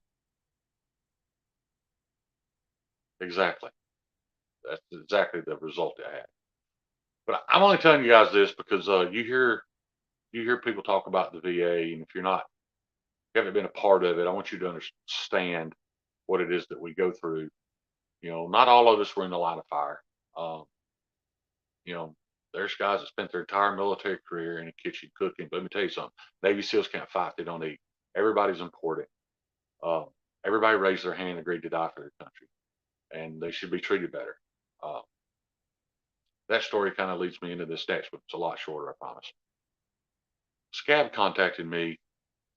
[SPEAKER 1] Exactly. That's exactly the result I had. But I'm only telling you guys this because you hear people talk about the VA, and if you haven't been a part of it, I want you to understand what it is that we go through. Not all of us were in the line of fire. Um, there's guys that spent their entire military career in the kitchen cooking. But let me tell you something: Navy SEALs can't fight; they don't eat. Everybody's important. Um, Everybody raised their hand and agreed to die for their country, and they should be treated better. Uh, that story kind of leads me into this next, but it's a lot shorter, I promise. Scab contacted me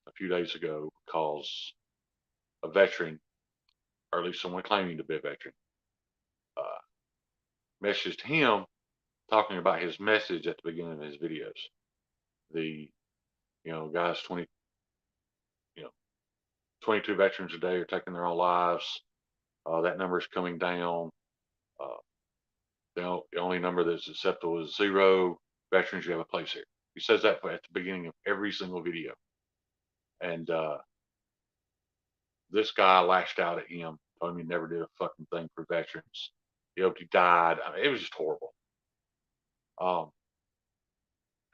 [SPEAKER 1] a few days ago because a veteran, or at least someone claiming to be a veteran, uh, messaged him talking about his message at the beginning of his videos. The guys, 22 veterans a day are taking their own lives. That number is coming down. Uh, the only number that's acceptable is 0 veterans. You have a place here. He says that at the beginning of every single video. And this guy lashed out at him, told him he never did a fucking thing for veterans. He hoped he died. I mean, it was just horrible. Um,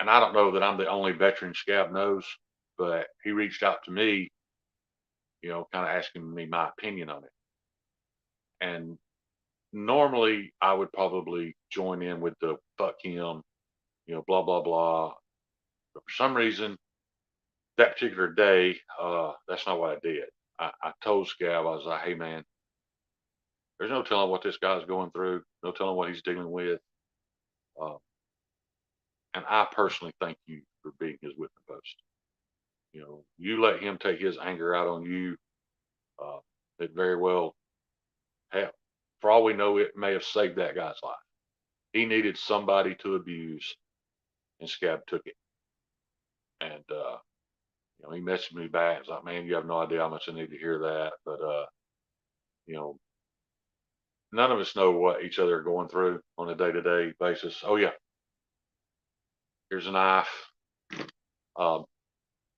[SPEAKER 1] and I don't know that I'm the only veteran Scab knows, but he reached out to me, kind of asking me my opinion on it. And normally I would probably join in with the fuck him, blah, blah, blah. But for some reason, that particular day, that's not what I did. I told Scab, I was like, hey man, there's no telling what this guy's going through, no telling what he's dealing with. Uh, and I personally thank you for being his whipping post. You let him take his anger out on you. Uh, it very well have. For all we know, it may have saved that guy's life. He needed somebody to abuse, and Scab took it. And he messaged me back. It's like, man, you have no idea how much I need to hear that. But you know, none of us know what each other are going through on a day-to-day basis. Oh yeah, here's a knife. Um,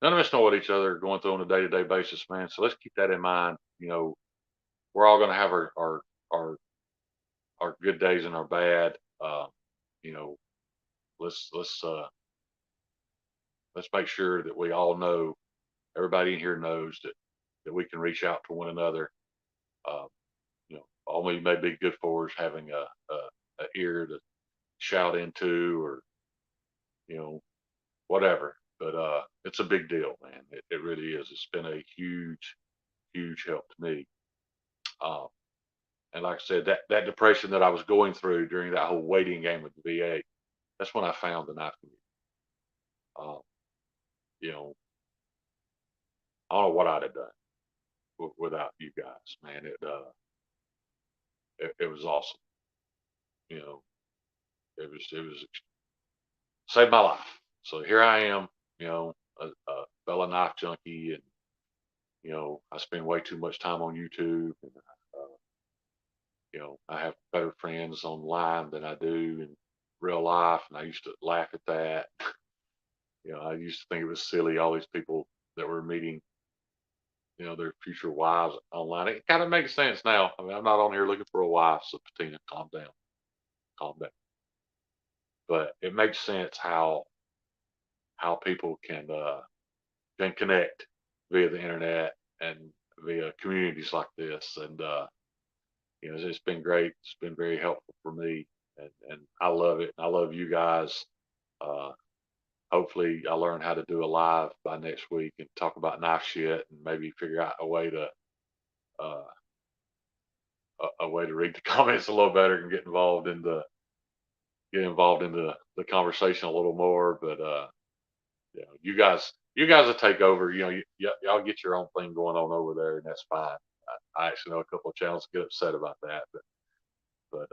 [SPEAKER 1] none of us know what each other are going through on a day-to-day basis, man. So let's keep that in mind. We're all going to have our our good days and our bad. You know, let's make sure that we all know, everybody in here knows that we can reach out to one another. Uh, all we may be good for is having a ear to shout into, or you know, whatever. But it's a big deal, man. It really is. It's been a huge help to me. Um, and like I said, that depression that I was going through during that whole waiting game with the VA, that's when I found the knife community. Um, you know, I don't know what I'd have done without you guys, man. It was awesome. You know, it was saved my life. So here I am, a fellow knife junkie, and I spend way too much time on YouTube, and I have better friends online than I do in real life, and I used to laugh at that. I used to think it was silly, all these people that were meeting, their future wives online. It kind of makes sense now. I mean, I'm not on here looking for a wife, so Patina, calm down, calm down. But it makes sense how people can connect via the internet and via communities like this. And it's been great. It's been very helpful for me, and I love it. I love you guys. Uh, hopefully, I learn how to do a live by next week and talk about knife shit, and maybe figure out uh, a way to read the comments a little better and get involved in the conversation a little more. But you guys will take over. Y'all get your own thing going on over there, and that's fine. I actually know a couple of channels get upset about that, but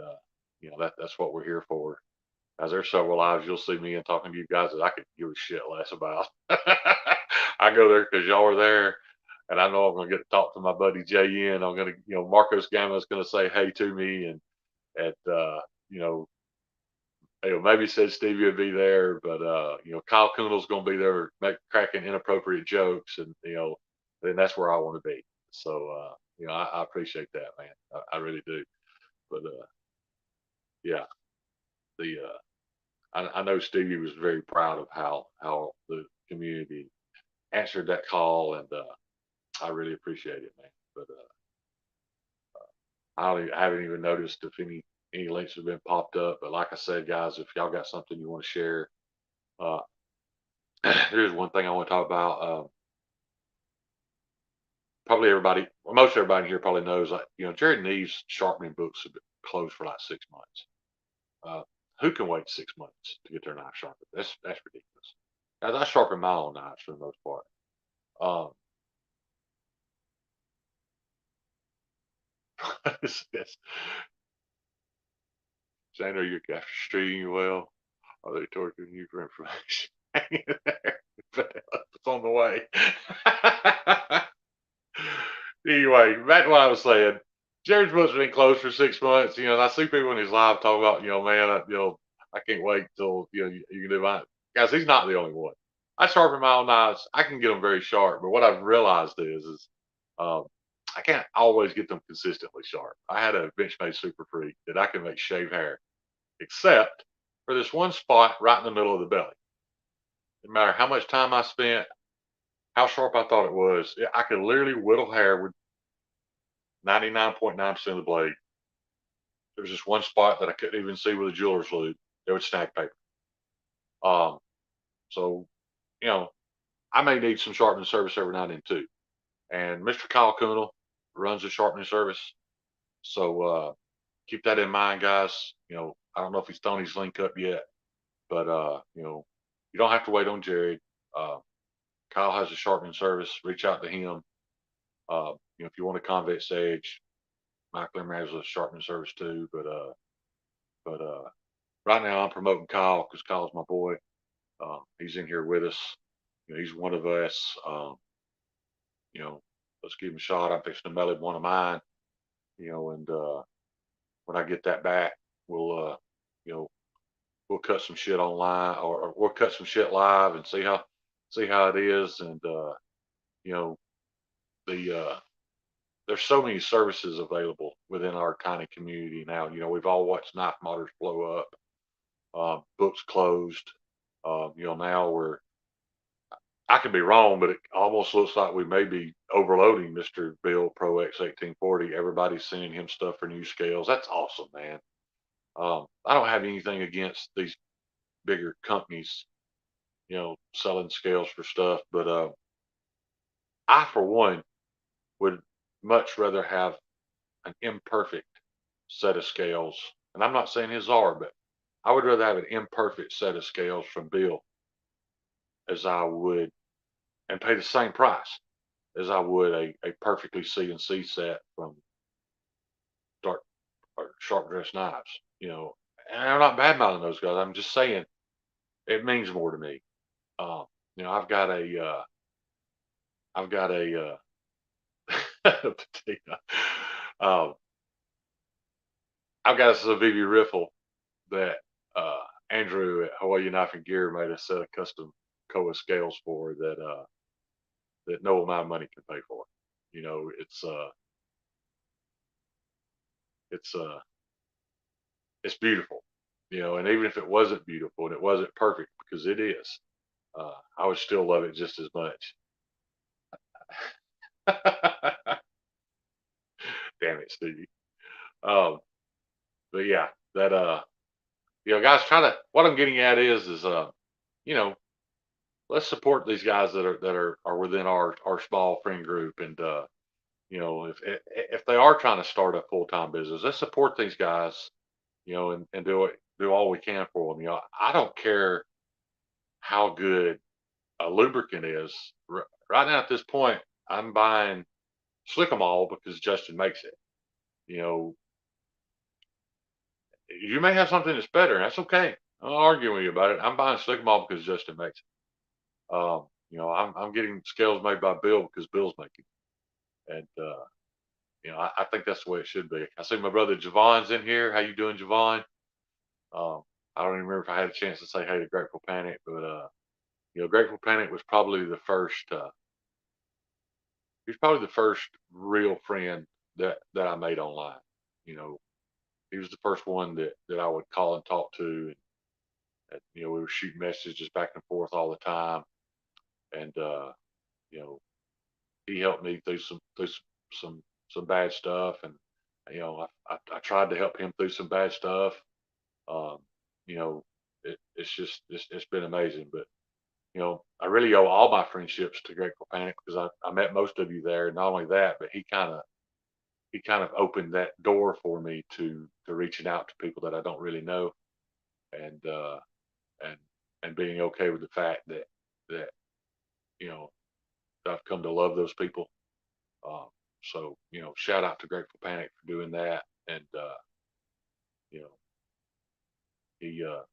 [SPEAKER 1] that's what we're here for. As there's several lives you'll see me and talking to you guys that I could give a shit less about. I go there because y'all are there, and I know I'm gonna get to talk to my buddy JN. I'm gonna, Marcos Gamma is gonna say hey to me, and at you know, maybe said Stevie would be there, but Kyle Kundel's gonna be there, cracking inappropriate jokes, and then that's where I want to be. So I appreciate that, man. I really do. But yeah, the I know Stevie was very proud of how the community answered that call, and I really appreciate it, man. But I haven't even noticed if any links have been popped up. But like I said, guys, if y'all got something you want to share, uh, here's one thing I want to talk about. Probably everybody, well, most everybody here probably knows, like, Jared Neves sharpening books have been closed for like 6 months. Uh, who can wait 6 months to get their knife sharpened? That's ridiculous. Guys, I sharpen my own knives for the most part. Um, it's, saying, are you after treating you well? Are they torturing you for information? It's on the way. Anyway, back to what I was saying. Jared's books have been closed for 6 months. And I see people in his live talk about, man, I can't wait till you can do mine. Guys, he's not the only one. I sharpen my own knives. I can get them very sharp, but what I've realized is um, I can't always get them consistently sharp. I had a Benchmade Super Freak that I can make shave hair, except for this one spot right in the middle of the belly. no matter how much time I spent, how sharp I thought it was, I could literally whittle hair with 99.9% of the blade. There was just one spot that I couldn't even see with a jeweler's loupe. There was snag paper. Um, so, you know, I may need some sharpening service every now and then too. And Mr. Kyle Kunel runs a sharpening service. So keep that in mind, guys. I don't know if he's thrown his link up yet, but you don't have to wait on Jared. Uh, Kyle has a sharpening service. Reach out to him. If you want a convex edge, Michael Emery has a sharpening service too. But right now I'm promoting Kyle because Kyle's my boy. He's in here with us. He's one of us. You know, let's give him a shot. I'm fixing to mail him one of mine. And when I get that back, you know, we'll cut some shit online, or we'll cut some shit live and see how it is. And you know, there's so many services available within our tiny community now. We've all watched knife motors blow up, books closed. Now I could be wrong, but it almost looks like we may be overloading Mr. Bill Pro X 1840. Everybody's sending him stuff for new scales. That's awesome, man. I don't have anything against these bigger companies, selling scales for stuff, but I, for one, would much rather have an imperfect set of scales. And I'm not saying his are, but I would rather have an imperfect set of scales from Bill as I would, and pay the same price as I would a perfectly CNC set from Dark or Sharp Dress Knives. And I'm not bad mouthing those guys. I'm just saying it means more to me. Um, I've got a patina. Um, I've got a Civivi riffle that Andrew at Hawaii Knife and Gear made a set of custom Koa scales for that no amount of money can pay for. It's it's beautiful. And even if it wasn't beautiful and it wasn't perfect, because it is, I would still love it just as much. Damn it, Stevie. Um, but yeah, that guys, try to. What I'm getting at is you know, let's support these guys that are within our small friend group, and if they are trying to start a full time business, let's support these guys, and do all we can for them. I don't care how good a lubricant is. Right now at this point, I'm buying Slick 'em All because Justin makes it. You know, you may have something that's better, and that's okay. I'm not arguing with you about it. I'm buying Slick 'em All because Justin makes it. I'm getting scales made by Bill because Bill's making it. And I think that's the way it should be. I see my brother Javon's in here. How you doing, Javon? I don't even remember if I had a chance to say hey to Grateful Panic, but Grateful Panic was probably the first. He's probably the first real friend that I made online. You know, he was the first one that I would call and talk to, and we were shooting messages back and forth all the time, and you know, he helped me through some bad stuff, and I tried to help him through some bad stuff. Um, you know, it's been amazing, but I really owe all my friendships to Grateful Panic because I met most of you there. Not only that, but he kind of opened that door for me to reaching out to people that I don't really know, and and and being okay with the fact that you know I've come to love those people. Um, so shout out to Grateful Panic for doing that, and you know he uh,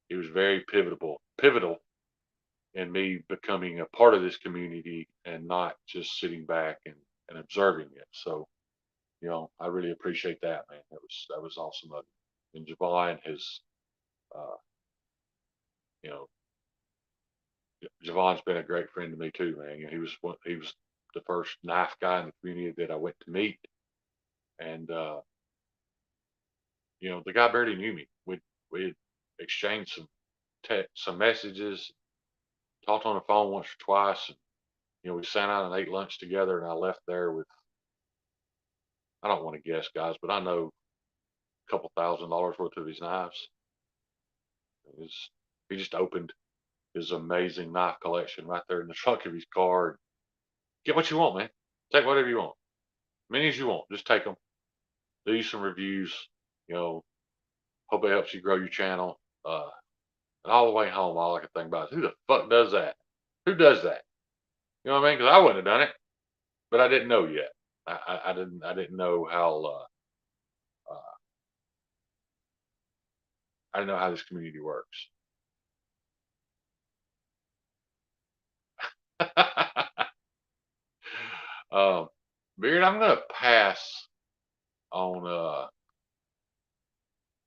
[SPEAKER 1] he was very pivotal in me becoming a part of this community and not just sitting back and observing it. So I really appreciate that, man. That was awesome of you. And Javon has, uh, you know, Javon's been a great friend to me too, man. He was the first knife guy in the community that I went to meet, and the guy barely knew me. We exchanged some messages, talked on the phone once or twice. And, we sat out and ate lunch together, and I left there with, I don't want to guess, guys, but I know a couple $1,000s worth of his knives. He just opened his amazing knife collection right there in the trunk of his car. Get what you want, man. Take whatever you want, many as you want. Just take them. Do you some reviews. You know, hope it helps you grow your channel. And all the way home, all I could think about is, who the fuck does that? Who does that? You know what I mean? Because I wouldn't have done it, but I didn't know yet. I didn't know how I didn't know how this community works. um, Beard, on uh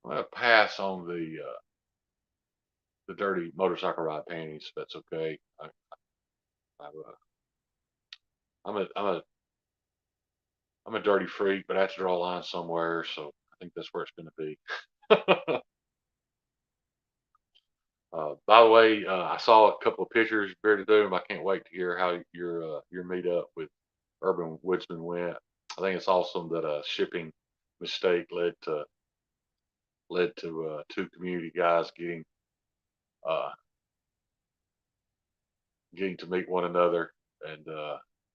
[SPEAKER 1] I'm gonna pass on the dirty motorcycle ride panties. If that's okay. I, I'm a I'm a I'm a dirty freak, but I have to draw a line somewhere, so I think that's where it's going to be. By the way, I saw a couple of pictures you're to do. I can't wait to hear how your meetup with Urban Woodsman went. I think it's awesome that a shipping mistake led to two community guys uh, getting to meet one another, and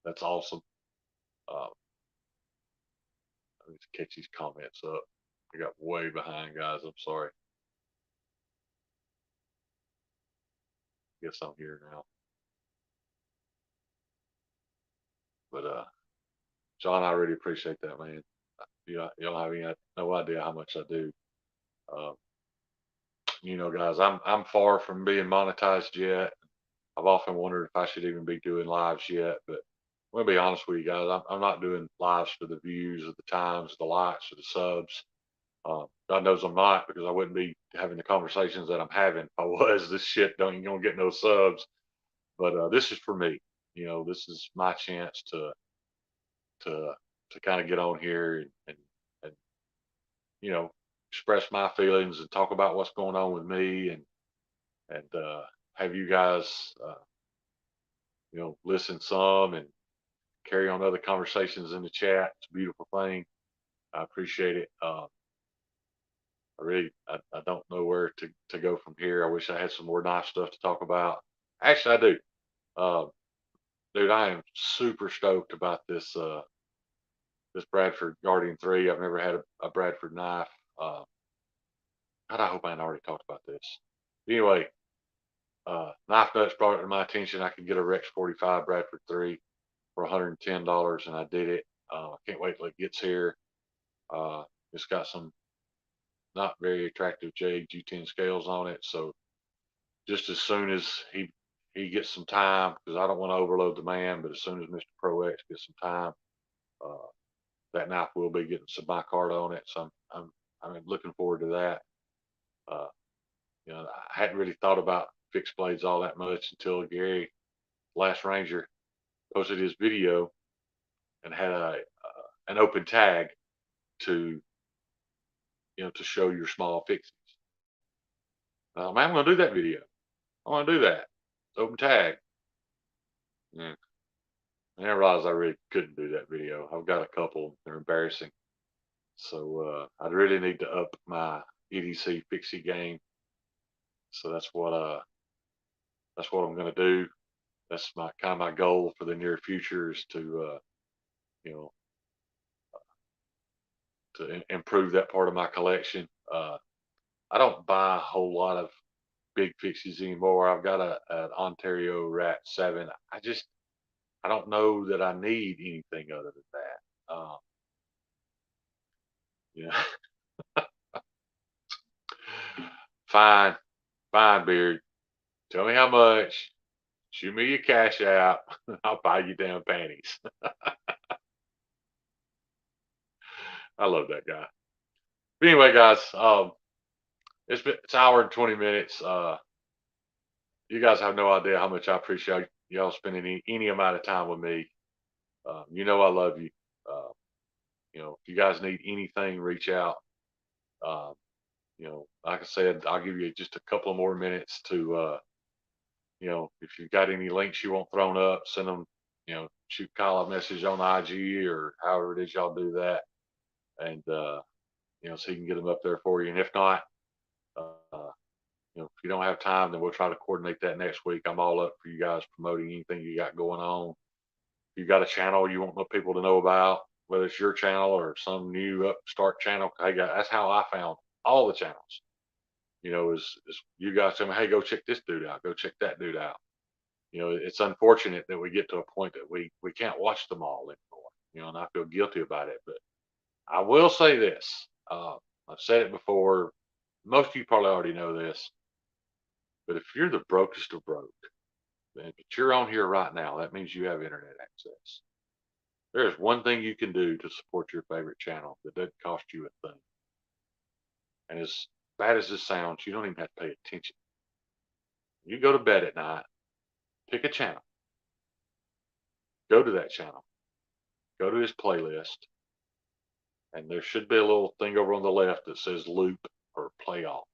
[SPEAKER 1] that's awesome. Uh, Let me catch these comments up. I got way behind, guys. I'm sorry. Guess I'm here now. But John, I really appreciate that, man. You don't have no idea how much I do. Uh, guys, I'm far from being monetized yet. I've often wondered if I should even be doing lives yet. But I'm gonna be honest with you guys. I'm not doing lives for the views, or the times, the likes, or the subs. God knows I'm not, because I wouldn't be having the conversations that I'm having if I was. This shit don't even gonna get no subs. But this is for me. This is my chance to to kind of get on here and you know express my feelings and talk about what's going on with me, and have you guys listen some and carry on other conversations in the chat. It's a beautiful thing. I appreciate it. I don't know where to go from here. I wish I had some more nice stuff to talk about. Actually, I do. Uh, Dude, I am super stoked about this Bradford Guardian 3. I've never had a Bradford knife. Uh, God, I hope I hadn't already talked about this. Anyway, Knife Nuts brought it to my attention. I could get a Rex 45 Bradford 3 for $110, and I did it. I can't wait till it gets here. It's got some not very attractive Jade G10 scales on it, so just as soon as he gets some time, because I don't want to overload the man, but as soon as Mr. Pro X gets some time, uh, that knife will be getting some micarta on it. So I'm looking forward to that. Uh, I hadn't really thought about fixed blades all that much until Gary Last Ranger posted his video and had an open tag to to show your small fixes. Man, I'm gonna do that video. I want to do that. Open tag. Yeah. I didn't realize I really couldn't do that video. I've got a couple. They're embarrassing. So I really need to up my EDC fixie game. So that's what I'm gonna do. That's my kind of my goal for the near future, is you know to improve that part of my collection. I don't buy a whole lot of big fixies anymore. I've got an Ontario Rat 7. I don't know that I need anything other than that. Yeah, fine, fine, Beard. Tell me how much. Shoot me your cash app. I'll buy you damn panties. I love that guy. But anyway, guys, it's an hour and 20 minutes. You guys have no idea how much I appreciate y'all spending any amount of time with me. I love you. Uh, if you guys need anything, reach out. Um, like I said, I'll give you just a couple of more minutes if you've got any links you want thrown up, send them, shoot Kyle a message on IG or however it is y'all do that. And, so he can get them up there for you. And if not, uh, if you don't have time, then we'll try to coordinate that next week. I'm all up for you guys promoting anything you got going on. If you got a channel you want people to know about, whether it's your channel or some new upstart channel, hey guys, that's how I found all the channels. Is you guys tell me, hey, go check this dude out, go check that dude out. It's unfortunate that we get to a point that we can't watch them all anymore. And I feel guilty about it. But I will say this: I've said it before. Most of you probably already know this, but if you're the brokest of broke, and if you're on here right now, that means you have internet access. There's one thing you can do to support your favorite channel that doesn't cost you a thing. And as bad as this sounds, you don't even have to pay attention. You go to bed at night, pick a channel, go to that channel, go to his playlist, and there should be a little thing over on the left that says loop or play off.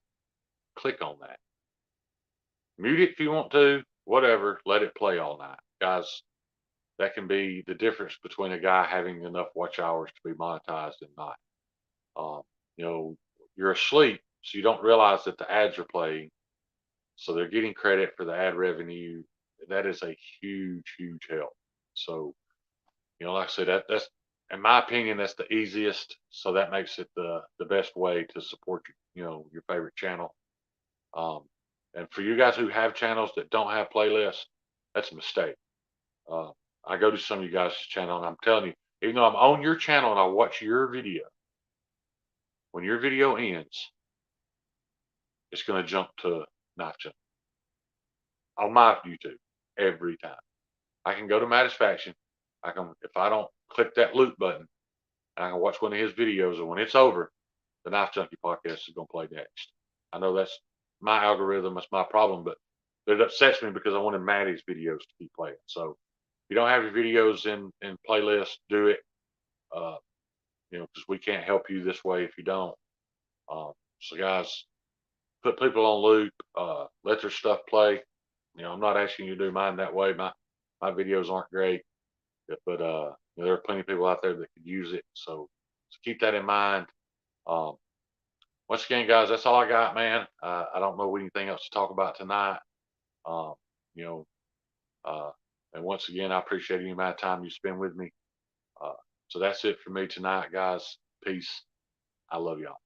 [SPEAKER 1] Click on that. Mute it if you want to, whatever, let it play all night. Guys, that can be the difference between a guy having enough watch hours to be monetized and not. You're asleep, so you don't realize that the ads are playing. So they're getting credit for the ad revenue. That is a huge, huge help. So, like I said, that's in my opinion, that's the easiest. So that makes it the best way to support your favorite channel. And for you guys who have channels that don't have playlists, that's a mistake. I go to some of you guys' channel and I'm telling you, even though I'm on your channel and I watch your video, when your video ends, it's going to jump to Knife Channel on my YouTube every time. I can go to Mattisfaction. If I don't click that loop button, and I can watch one of his videos, and when it's over, the Knife Junkie podcast is going to play next. I know that's my algorithm, that's my problem, but it upsets me because I wanted Maddie's videos to keep playing. So if you don't have your videos in playlists, do it. Because we can't help you this way if you don't. So guys, put people on loop, let their stuff play. I'm not asking you to do mine that way. My videos aren't great, but there are plenty of people out there that could use it. So keep that in mind. Once again, guys, that's all I got, man. I don't know anything else to talk about tonight. You know, and once again, I appreciate any amount of time you spend with me. So that's it for me tonight, guys. Peace. I love y'all.